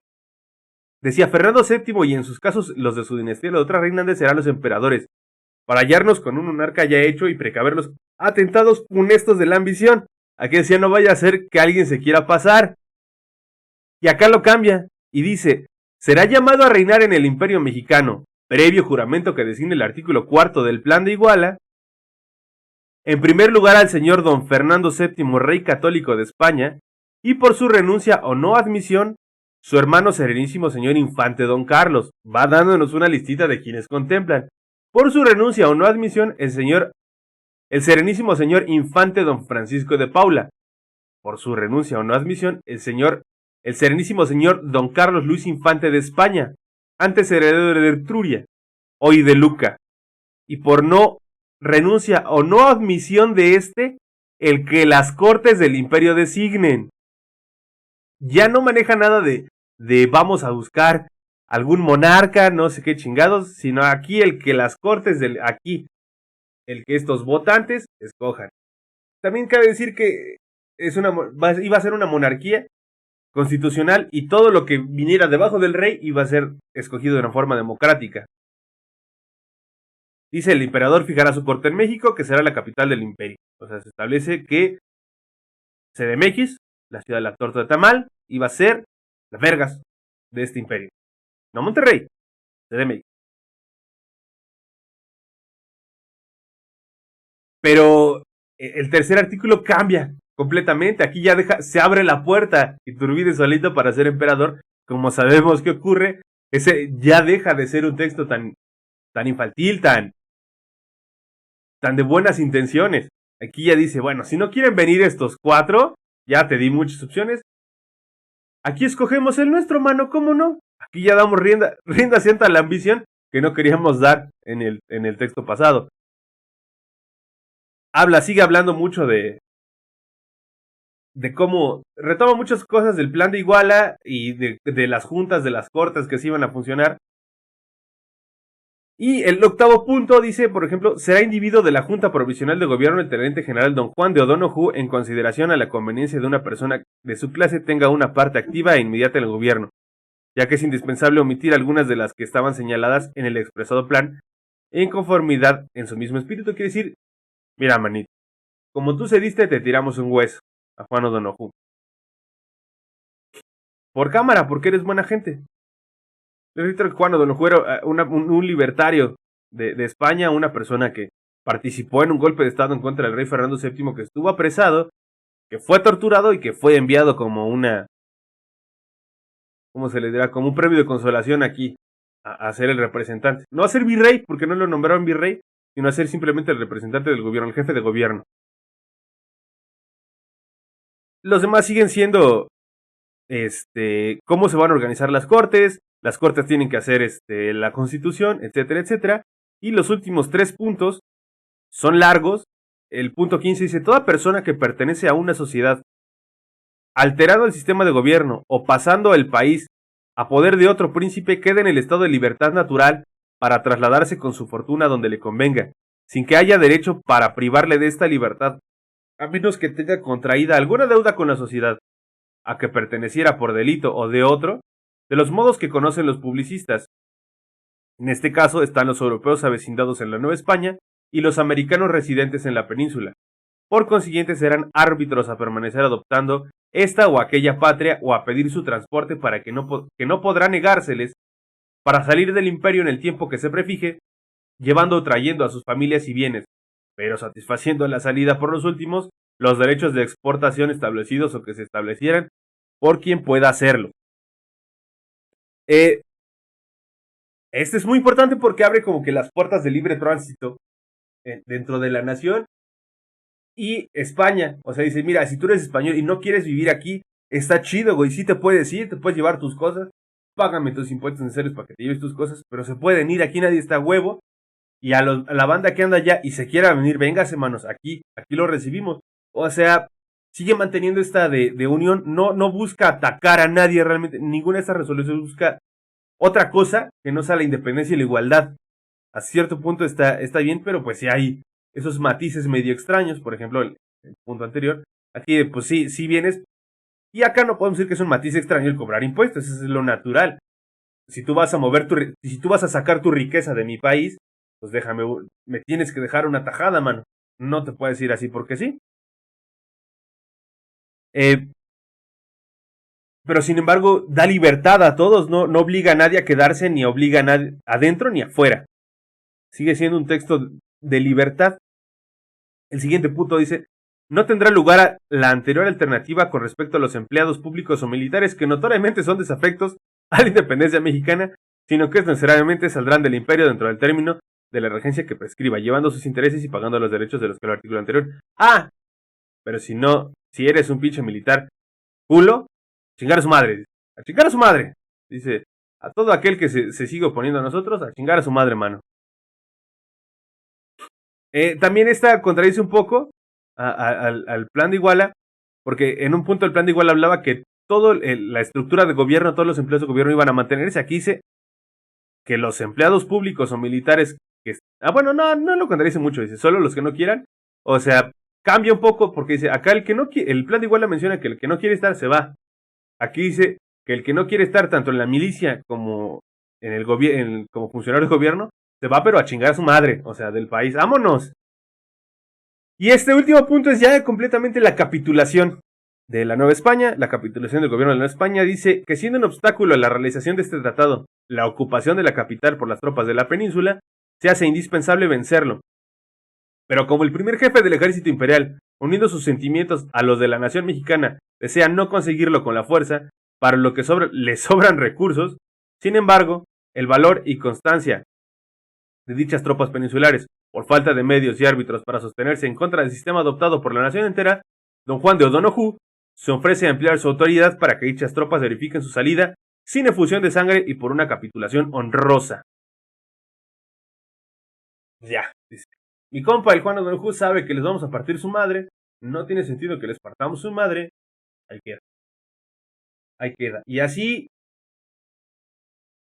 decía: Fernando VII y en sus casos los de su dinastía y la otra reina serán los emperadores, para hallarnos con un monarca ya hecho y precaver los atentados funestos de la ambición. Aquí decía: no vaya a ser que alguien se quiera pasar. Y acá lo cambia y dice: será llamado a reinar en el Imperio Mexicano, previo juramento que designa el artículo cuarto del plan de Iguala, en primer lugar al señor don Fernando VII, rey católico de España, y por su renuncia o no admisión, su hermano serenísimo señor infante don Carlos. Va dándonos una listita de quienes contemplan. Por su renuncia o no admisión, el serenísimo señor infante don Francisco de Paula. Por su renuncia o no admisión, el serenísimo señor don Carlos Luis Infante de España, antes heredero de Etruria, hoy de Luca. Y por no renuncia o no admisión de el que las cortes del imperio designen. Ya no maneja nada de vamos a buscar algún monarca, no sé qué chingados, sino aquí el que las cortes el que estos votantes escojan. También cabe decir que iba a ser una monarquía constitucional y todo lo que viniera debajo del rey iba a ser escogido de una forma democrática. Dice: el emperador fijará su corte en México, que será la capital del imperio. O sea, se establece que CDMX, la ciudad de la torta de tamal, iba a ser las vergas de este imperio. No Monterrey, CDMX. Pero el tercer artículo cambia completamente. Aquí ya se abre la puerta Iturbide solito para ser emperador. Como sabemos que ocurre, ese ya deja de ser un texto tan infantil, tan de buenas intenciones. Aquí ya dice: bueno, si no quieren venir estos cuatro, ya te di muchas opciones. Aquí escogemos el nuestro, mano, ¿cómo no? Aquí ya damos rienda sienta a la ambición que no queríamos dar en el texto pasado. Sigue hablando mucho de cómo retoma muchas cosas del plan de Iguala y de las juntas, de las cortes que se iban a funcionar. Y el octavo punto dice, por ejemplo: será individuo de la Junta Provisional de Gobierno el teniente general don Juan de O'Donoghue, en consideración a la conveniencia de una persona de su clase tenga una parte activa e inmediata en el gobierno, ya que es indispensable omitir algunas de las que estaban señaladas en el expresado plan, en conformidad en su mismo espíritu. Quiere decir: mira, manito, como tú cediste, te tiramos un hueso a Juan O'Donoghue. Por cámara, porque eres buena gente. Juan O'Donoghue era un libertario de España, una persona que participó en un golpe de estado en contra del rey Fernando VII, que estuvo apresado, que fue torturado y que fue enviado como ¿cómo se le dirá? Como un premio de consolación aquí, a ser el representante. No a ser virrey, porque no lo nombraron virrey, sino a ser simplemente el representante del gobierno, el jefe de gobierno. Los demás siguen siendo cómo se van a organizar las cortes tienen que hacer la constitución, etcétera, etcétera. Y los últimos 3 puntos son largos. El punto 15 dice, toda persona que pertenece a una sociedad, alterando el sistema de gobierno o pasando el país a poder de otro príncipe, queda en el estado de libertad natural para trasladarse con su fortuna donde le convenga, sin que haya derecho para privarle de esta libertad, a menos que tenga contraída alguna deuda con la sociedad a que perteneciera por delito o de otro, de los modos que conocen los publicistas. En este caso están los europeos avecindados en la Nueva España y los americanos residentes en la península. Por consiguiente serán árbitros a permanecer adoptando esta o aquella patria o a pedir su transporte para que no podrá negárseles para salir del imperio en el tiempo que se prefije, llevando o trayendo a sus familias y bienes, pero satisfaciendo en la salida por los últimos los derechos de exportación establecidos o que se establecieran por quien pueda hacerlo. Este es muy importante porque abre como que las puertas de libre tránsito dentro de la nación y España. O sea, dice, mira, si tú eres español y no quieres vivir aquí, está chido, güey, sí te puedes ir, te puedes llevar tus cosas, págame tus impuestos necesarios para que te lleves tus cosas, pero se pueden ir, aquí nadie está a huevo, y a la banda que anda allá y se quiera venir, véngase, hermanos, aquí lo recibimos. O sea, sigue manteniendo esta de unión, no busca atacar a nadie realmente, ninguna de estas resoluciones busca otra cosa que no sea la independencia y la igualdad. A cierto punto está bien, pero pues sí hay esos matices medio extraños, por ejemplo, el punto anterior, aquí pues sí vienes, y acá no podemos decir que es un matiz extraño el cobrar impuestos, eso es lo natural. Si tú vas a sacar tu riqueza de mi país, pues me tienes que dejar una tajada, mano. No te puedes ir así porque sí. Pero sin embargo, da libertad a todos, no obliga a nadie a quedarse, ni obliga a nadie adentro ni afuera. Sigue siendo un texto de libertad. El siguiente punto dice, no tendrá lugar la anterior alternativa con respecto a los empleados públicos o militares que notoriamente son desafectos a la independencia mexicana, sino que necesariamente saldrán del imperio dentro del término de la regencia que prescriba, llevando sus intereses y pagando los derechos de los que el artículo anterior. Pero si eres un pinche militar culo, chingar a su madre, a chingar a su madre, dice, a todo aquel que se sigue oponiendo a nosotros, a chingar a su madre, mano. También esta contradice un poco al plan de Iguala, porque en un punto el plan de Iguala hablaba que toda la estructura de gobierno, todos los empleados de gobierno iban a mantenerse. Aquí dice que los empleados públicos o militares bueno, no lo contradice mucho, dice, solo los que no quieran. O sea, cambia un poco porque dice, acá el plan de Iguala menciona que el que no quiere estar se va. Aquí dice que el que no quiere estar tanto en la milicia como en el gobierno, como funcionario de gobierno, se va pero a chingar a su madre, o sea, del país. ¡Vámonos! Y este último punto es ya completamente la capitulación de la Nueva España. La capitulación del gobierno de la Nueva España dice que siendo un obstáculo a la realización de este tratado, la ocupación de la capital por las tropas de la península, se hace indispensable vencerlo. Pero como el primer jefe del ejército imperial, uniendo sus sentimientos a los de la nación mexicana, desea no conseguirlo con la fuerza, para lo que le sobran recursos, sin embargo, el valor y constancia de dichas tropas peninsulares, por falta de medios y árbitros para sostenerse en contra del sistema adoptado por la nación entera, don Juan de O'Donoghue se ofrece a emplear su autoridad para que dichas tropas verifiquen su salida sin efusión de sangre y por una capitulación honrosa. Ya, dice. Mi compa, el Juan de O'Donoghue, sabe que les vamos a partir su madre. No tiene sentido que les partamos su madre. Ahí queda. Ahí queda. Y así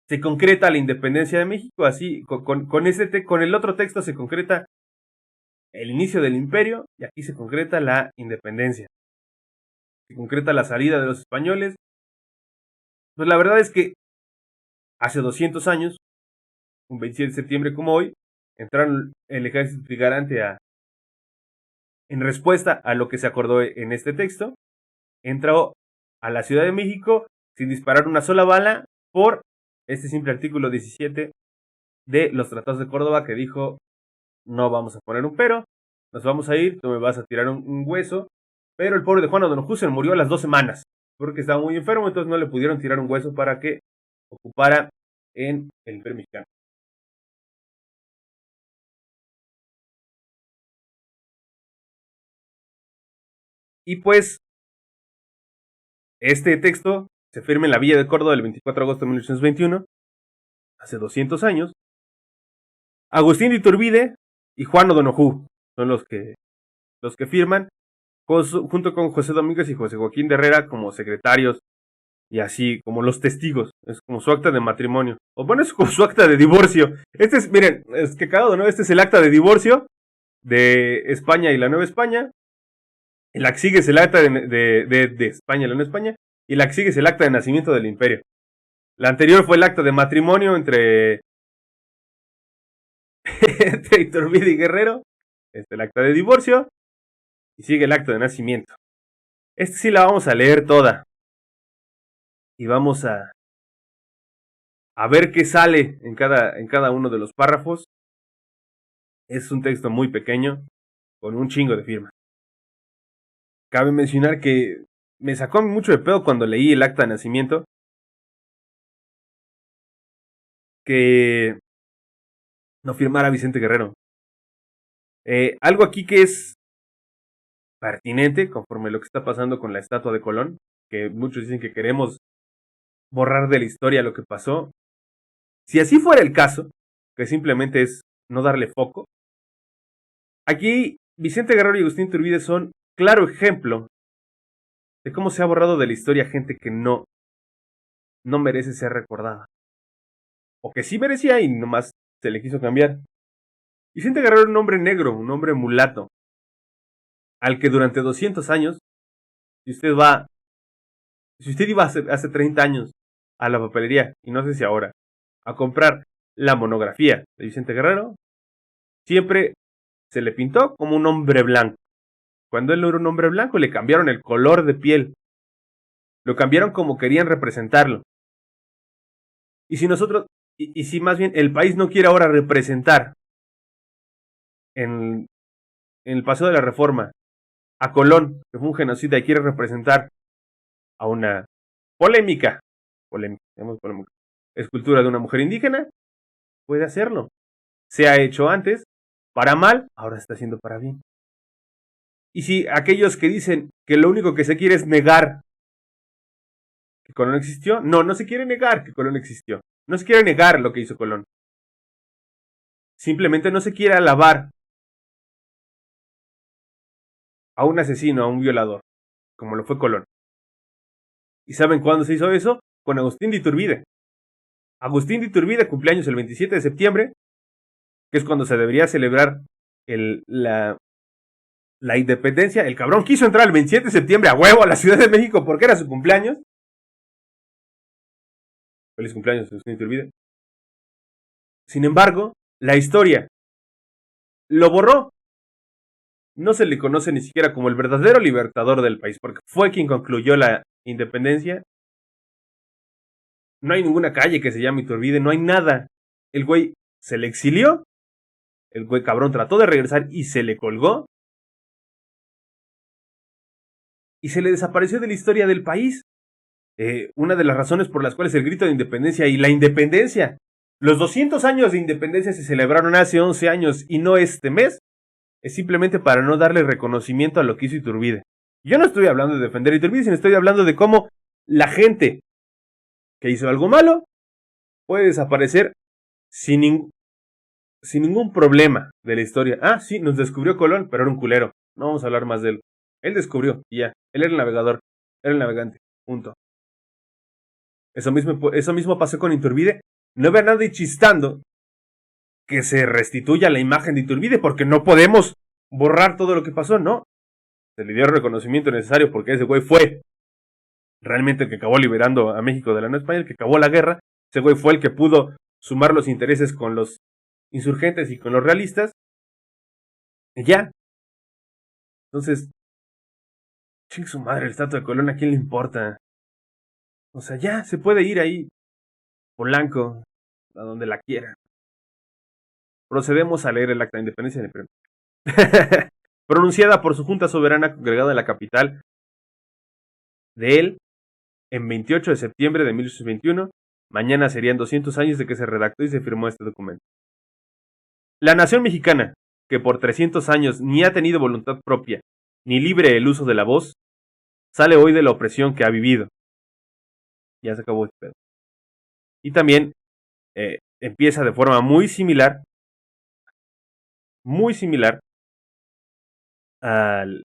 se concreta la independencia de México. Así, con el otro texto se concreta el inicio del imperio. Y aquí se concreta la independencia. Se concreta la salida de los españoles. Pues la verdad es que hace 200 años, un 27 de septiembre como hoy, entraron el ejército trigarante en respuesta a lo que se acordó en este texto, entró a la Ciudad de México sin disparar una sola bala por este simple artículo 17 de los Tratados de Córdoba que dijo, no vamos a poner un pero, nos vamos a ir, tú me vas a tirar un hueso, pero el pobre de Juan O'Donoghue se murió a las 2 semanas, porque estaba muy enfermo, entonces no le pudieron tirar un hueso para que ocupara en el Imperio Mexicano. Y pues, este texto se firma en la Villa de Córdoba el 24 de agosto de 1821, hace 200 años. Agustín de Iturbide y Juan O'Donoghue. son los que firman, junto con José Domínguez y José Joaquín de Herrera como secretarios y así como los testigos. Es como su acta de matrimonio. O bueno, es como su acta de divorcio. Este es, miren, es que cagado, ¿no? Este es el acta de divorcio de España y la Nueva España. Y la que sigue es el acta de España y la Nueva España. Y la que sigue es el acta de nacimiento del imperio. La anterior fue el acta de matrimonio entre Iturbide y Guerrero. El acta de divorcio. Y sigue el acta de nacimiento. Este sí la vamos a leer toda. Y vamos a ver qué sale en cada uno de los párrafos. Es un texto muy pequeño, con un chingo de firmas. Cabe mencionar que me sacó mucho de pedo cuando leí el acta de nacimiento, que no firmara Vicente Guerrero. Algo aquí que es pertinente, conforme lo que está pasando con la estatua de Colón, que muchos dicen que queremos borrar de la historia lo que pasó. Si así fuera el caso, que simplemente es no darle foco, aquí Vicente Guerrero y Agustín Iturbide son claro ejemplo de cómo se ha borrado de la historia gente que no merece ser recordada. O que sí merecía y nomás se le quiso cambiar. Vicente Guerrero era un hombre negro, un hombre mulato, al que durante 200 años, si usted iba hace 30 años a la papelería, y no sé si ahora, a comprar la monografía de Vicente Guerrero, siempre se le pintó como un hombre blanco. Cuando él no era un hombre blanco, le cambiaron el color de piel. Lo cambiaron como querían representarlo. Y si nosotros, y si más bien el país no quiere ahora representar en el Paseo de la Reforma a Colón, que fue un genocida, y quiere representar a una polémica escultura de una mujer indígena, puede hacerlo. Se ha hecho antes, para mal, ahora está haciendo para bien. Y si aquellos que dicen que lo único que se quiere es negar que Colón existió, no se quiere negar que Colón existió. No se quiere negar lo que hizo Colón. Simplemente no se quiere alabar a un asesino, a un violador, como lo fue Colón. ¿Y saben cuándo se hizo eso? Con Agustín de Iturbide. Agustín de Iturbide cumpleaños el 27 de septiembre, que es cuando se debería celebrar la independencia. El cabrón quiso entrar el 27 de septiembre a huevo a la Ciudad de México porque era su cumpleaños. Feliz cumpleaños, Agustín de Iturbide. Sin embargo, la historia lo borró. No se le conoce ni siquiera como el verdadero libertador del país, porque fue quien concluyó la independencia. No hay ninguna calle que se llame Iturbide, no hay nada. El güey se le exilió, el güey cabrón trató de regresar y se le colgó. Y se le desapareció de la historia del país. Una de las razones por las cuales el grito de independencia y la independencia, los 200 años de independencia se celebraron hace 11 años y no este mes, es simplemente para no darle reconocimiento a lo que hizo Iturbide. Yo no estoy hablando de defender a Iturbide, sino estoy hablando de cómo la gente que hizo algo malo puede desaparecer sin ningún problema de la historia. Ah, sí, nos descubrió Colón, pero era un culero. No vamos a hablar más de él. Él descubrió, y ya. Él era el navegador, era el navegante, punto. Eso mismo pasó con Iturbide. No vea nada chistando que se restituya la imagen de Iturbide, porque no podemos borrar todo lo que pasó, no. Se le dio el reconocimiento necesario porque ese güey fue realmente el que acabó liberando a México de la Nueva España, el que acabó la guerra. Ese güey fue el que pudo sumar los intereses con los insurgentes y con los realistas. Y ya. Entonces, ching su madre, el estatua de Colón, ¿a quién le importa? O sea, ya se puede ir ahí, Polanco, a donde la quiera. Procedemos a leer el acta de independencia de pronunciada por su Junta Soberana congregada en la capital de él en 28 de septiembre de 1821. Mañana serían 200 años de que se redactó y se firmó este documento. La nación mexicana, que por 300 años ni ha tenido voluntad propia, ni libre el uso de la voz, sale hoy de la opresión que ha vivido. Ya se acabó este pedo. Y también empieza de forma muy similar al,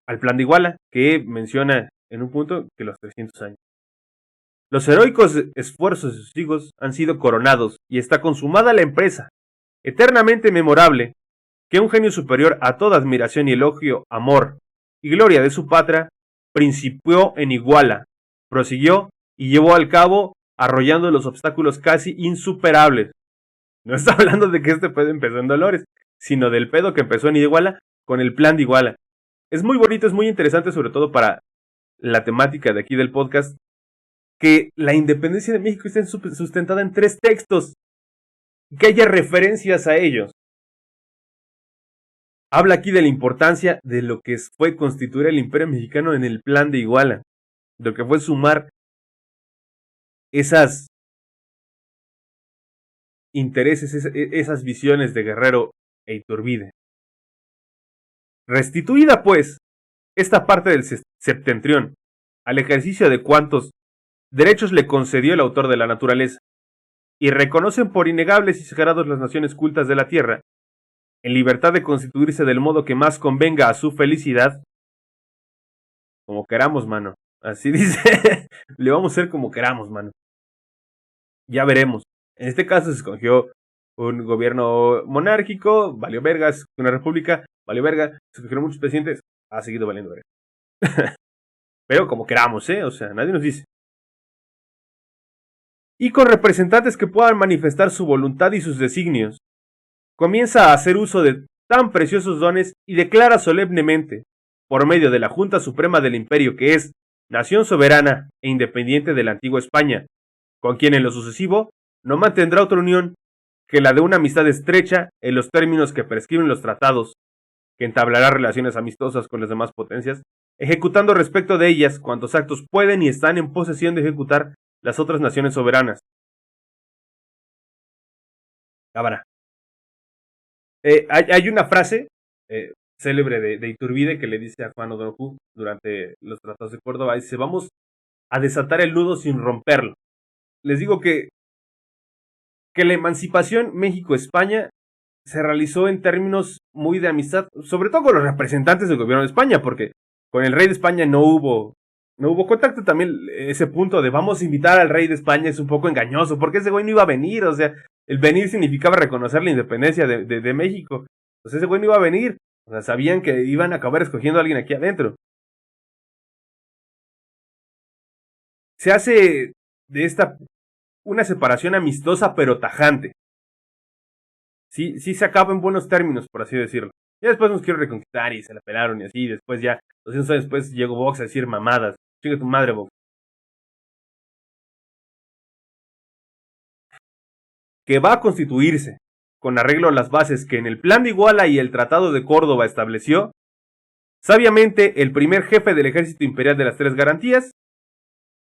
al plan de Iguala, que menciona en un punto que los 300 años. Los heroicos esfuerzos de sus hijos han sido coronados y está consumada la empresa, eternamente memorable, que un genio superior a toda admiración y elogio, amor y gloria de su patria, principió en Iguala, prosiguió y llevó al cabo arrollando los obstáculos casi insuperables. No está hablando de que este pedo empezó en Dolores, sino del pedo que empezó en Iguala con el plan de Iguala. Es muy bonito, es muy interesante, sobre todo para la temática de aquí del podcast, que la independencia de México esté sustentada en 3 textos, que haya referencias a ellos. Habla aquí de la importancia de lo que fue constituir el Imperio Mexicano en el plan de Iguala, de lo que fue sumar esas intereses, esas visiones de Guerrero e Iturbide. Restituida, pues, esta parte del septentrión al ejercicio de cuantos derechos le concedió el autor de la naturaleza, y reconocen por innegables y sagrados las naciones cultas de la tierra, en libertad de constituirse del modo que más convenga a su felicidad, como queramos, mano. Así dice, le vamos a hacer como queramos, mano. Ya veremos. En este caso se escogió un gobierno monárquico, valió verga, se escogió una república, valió verga, se escogieron muchos presidentes, ha seguido valiendo verga. Pero como queramos, o sea, nadie nos dice. Y con representantes que puedan manifestar su voluntad y sus designios, comienza a hacer uso de tan preciosos dones y declara solemnemente, por medio de la Junta Suprema del Imperio, que es nación soberana e independiente de la antigua España, con quien en lo sucesivo no mantendrá otra unión que la de una amistad estrecha en los términos que prescriben los tratados, que entablará relaciones amistosas con las demás potencias, ejecutando respecto de ellas cuantos actos pueden y están en posesión de ejecutar las otras naciones soberanas. Cámara. Hay una frase célebre de Iturbide que le dice a Juan O'Donoghue durante los tratados de Córdoba, dice, vamos a desatar el nudo sin romperlo. Les digo que la emancipación México-España se realizó en términos muy de amistad, sobre todo con los representantes del gobierno de España, porque con el rey de España no hubo contacto. También ese punto de vamos a invitar al rey de España es un poco engañoso, porque ese güey no iba a venir, o sea, el venir significaba reconocer la independencia de México. Pues ese güey no iba a venir, o sea, sabían que iban a acabar escogiendo a alguien aquí adentro. Se hace de esta una separación amistosa pero tajante. Sí se acaba en buenos términos, por así decirlo. Ya después nos quiero reconquistar y se la pelaron y así, y después ya, 200 años después llegó Vox a decir mamadas. Chinga tu madre, Vox. Que va a constituirse, con arreglo a las bases que en el Plan de Iguala y el Tratado de Córdoba estableció, sabiamente el primer jefe del ejército imperial de las 3 garantías,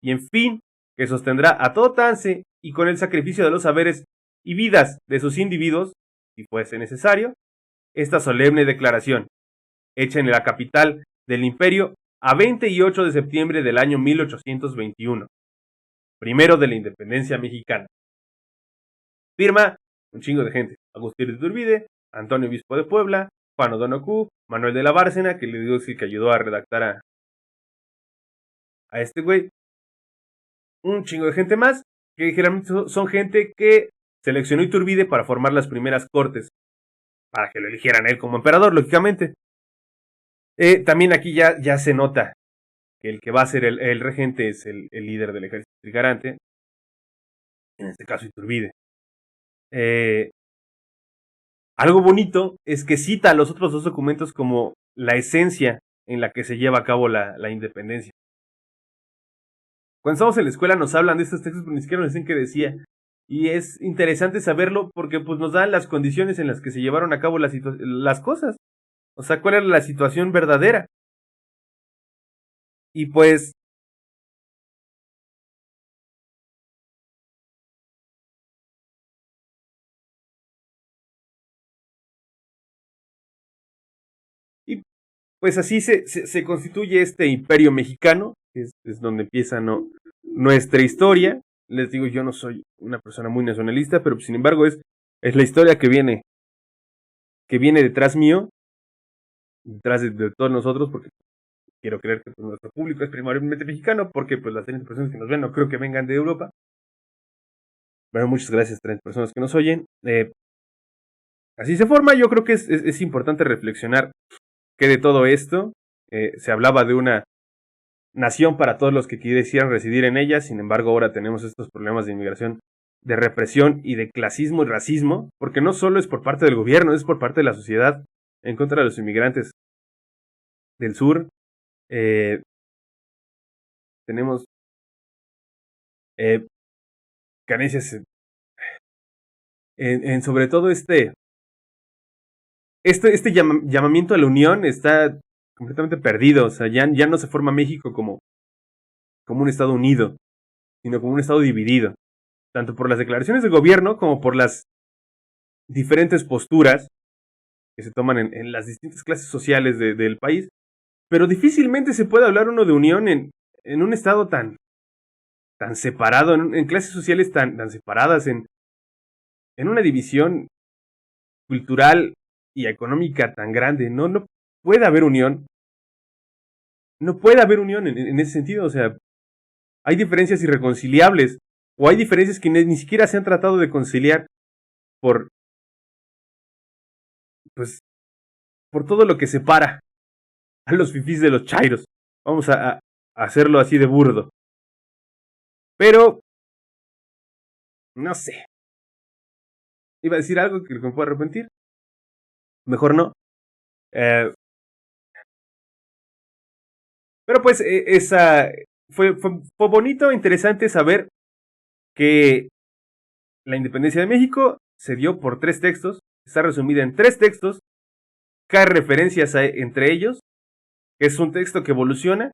y en fin, que sostendrá a todo trance y con el sacrificio de los saberes y vidas de sus individuos, si fuese necesario, esta solemne declaración, hecha en la capital del imperio a 28 de septiembre del año 1821, primero de la independencia mexicana. Firma un chingo de gente: Agustín de Iturbide, Antonio Obispo de Puebla, Juan O'Donoghue, Manuel de la Bárcena, que le digo que ayudó a redactar a este güey, un chingo de gente más, que generalmente son gente que seleccionó Iturbide para formar las primeras cortes, para que lo eligieran él como emperador, lógicamente. También aquí ya se nota que el que va a ser el regente es el líder del ejército trigarante, en este caso Iturbide. Algo bonito es que cita a los otros 2 documentos como la esencia en la que se lleva a cabo la independencia. Cuando estamos en la escuela nos hablan de estos textos, pero ni siquiera nos dicen qué decía. Y es interesante saberlo porque pues, nos dan las condiciones en las que se llevaron a cabo las cosas. O sea, cuál era la situación verdadera. Y pues así se constituye este imperio mexicano, que es donde empieza nuestra historia. Les digo, yo no soy una persona muy nacionalista, pero sin embargo es la historia que viene que viene detrás mío, detrás de todos nosotros, porque quiero creer que pues, nuestro público es primordialmente mexicano, porque pues las 30 personas que nos ven no creo que vengan de Europa. Bueno, muchas gracias, 30 personas que nos oyen. Así se forma. Yo creo que es importante reflexionar que de todo esto se hablaba de una nación para todos los que quisieran residir en ella. Sin embargo, ahora tenemos estos problemas de inmigración, de represión y de clasismo y racismo, porque no solo es por parte del gobierno, es por parte de la sociedad en contra de los inmigrantes del sur. Tenemos carencias en sobre todo este llamamiento a la unión está completamente perdido. O sea, ya no se forma México como un estado unido, sino como un estado dividido, tanto por las declaraciones del gobierno como por las diferentes posturas que se toman en las distintas clases sociales del país. Pero difícilmente se puede hablar uno de unión en un estado tan separado, en clases sociales tan separadas, en una división cultural y económica tan grande. No puede haber unión. No puede haber unión en ese sentido. O sea, hay diferencias irreconciliables, o hay diferencias que ni siquiera se han tratado de conciliar por todo lo que separa a los fifís de los chairos. Vamos a hacerlo así de burdo. Pero no sé. Iba a decir algo que me puedo arrepentir. Mejor no. Pero pues esa fue bonito, interesante saber que la independencia de México se dio por 3 textos. Está resumida en 3 textos. Cae referencias entre ellos. Es un texto que evoluciona.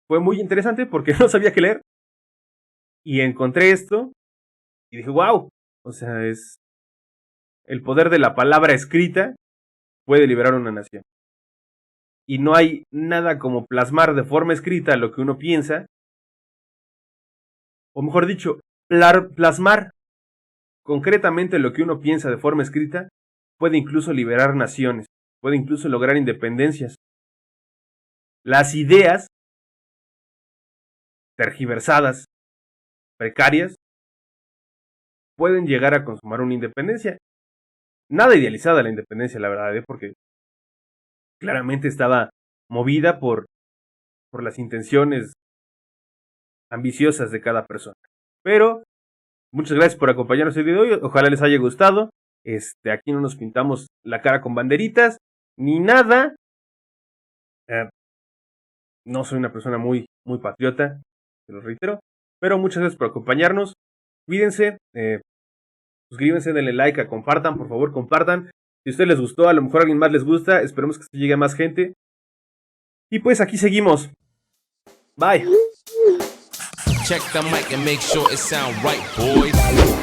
Fue muy interesante porque no sabía qué leer. Y encontré esto. Y dije, wow. O sea, es el poder de la palabra escrita puede liberar una nación. Y no hay nada como plasmar de forma escrita lo que uno piensa. O mejor dicho, plasmar concretamente lo que uno piensa de forma escrita puede incluso liberar naciones, puede incluso lograr independencias. Las ideas tergiversadas, precarias, pueden llegar a consumar una independencia. Nada idealizada la independencia, la verdad, porque claramente estaba movida por las intenciones ambiciosas de cada persona. Pero muchas gracias por acompañarnos el día de hoy. Ojalá les haya gustado. Aquí no nos pintamos la cara con banderitas ni nada. No soy una persona muy patriota, te lo reitero. Pero muchas gracias por acompañarnos. Cuídense. Suscríbanse, denle like, compartan, por favor, compartan. Si a ustedes les gustó, a lo mejor a alguien más les gusta. Esperemos que esto llegue a más gente. Y pues aquí seguimos. Bye. Check the mic and make sure it sound right, boys.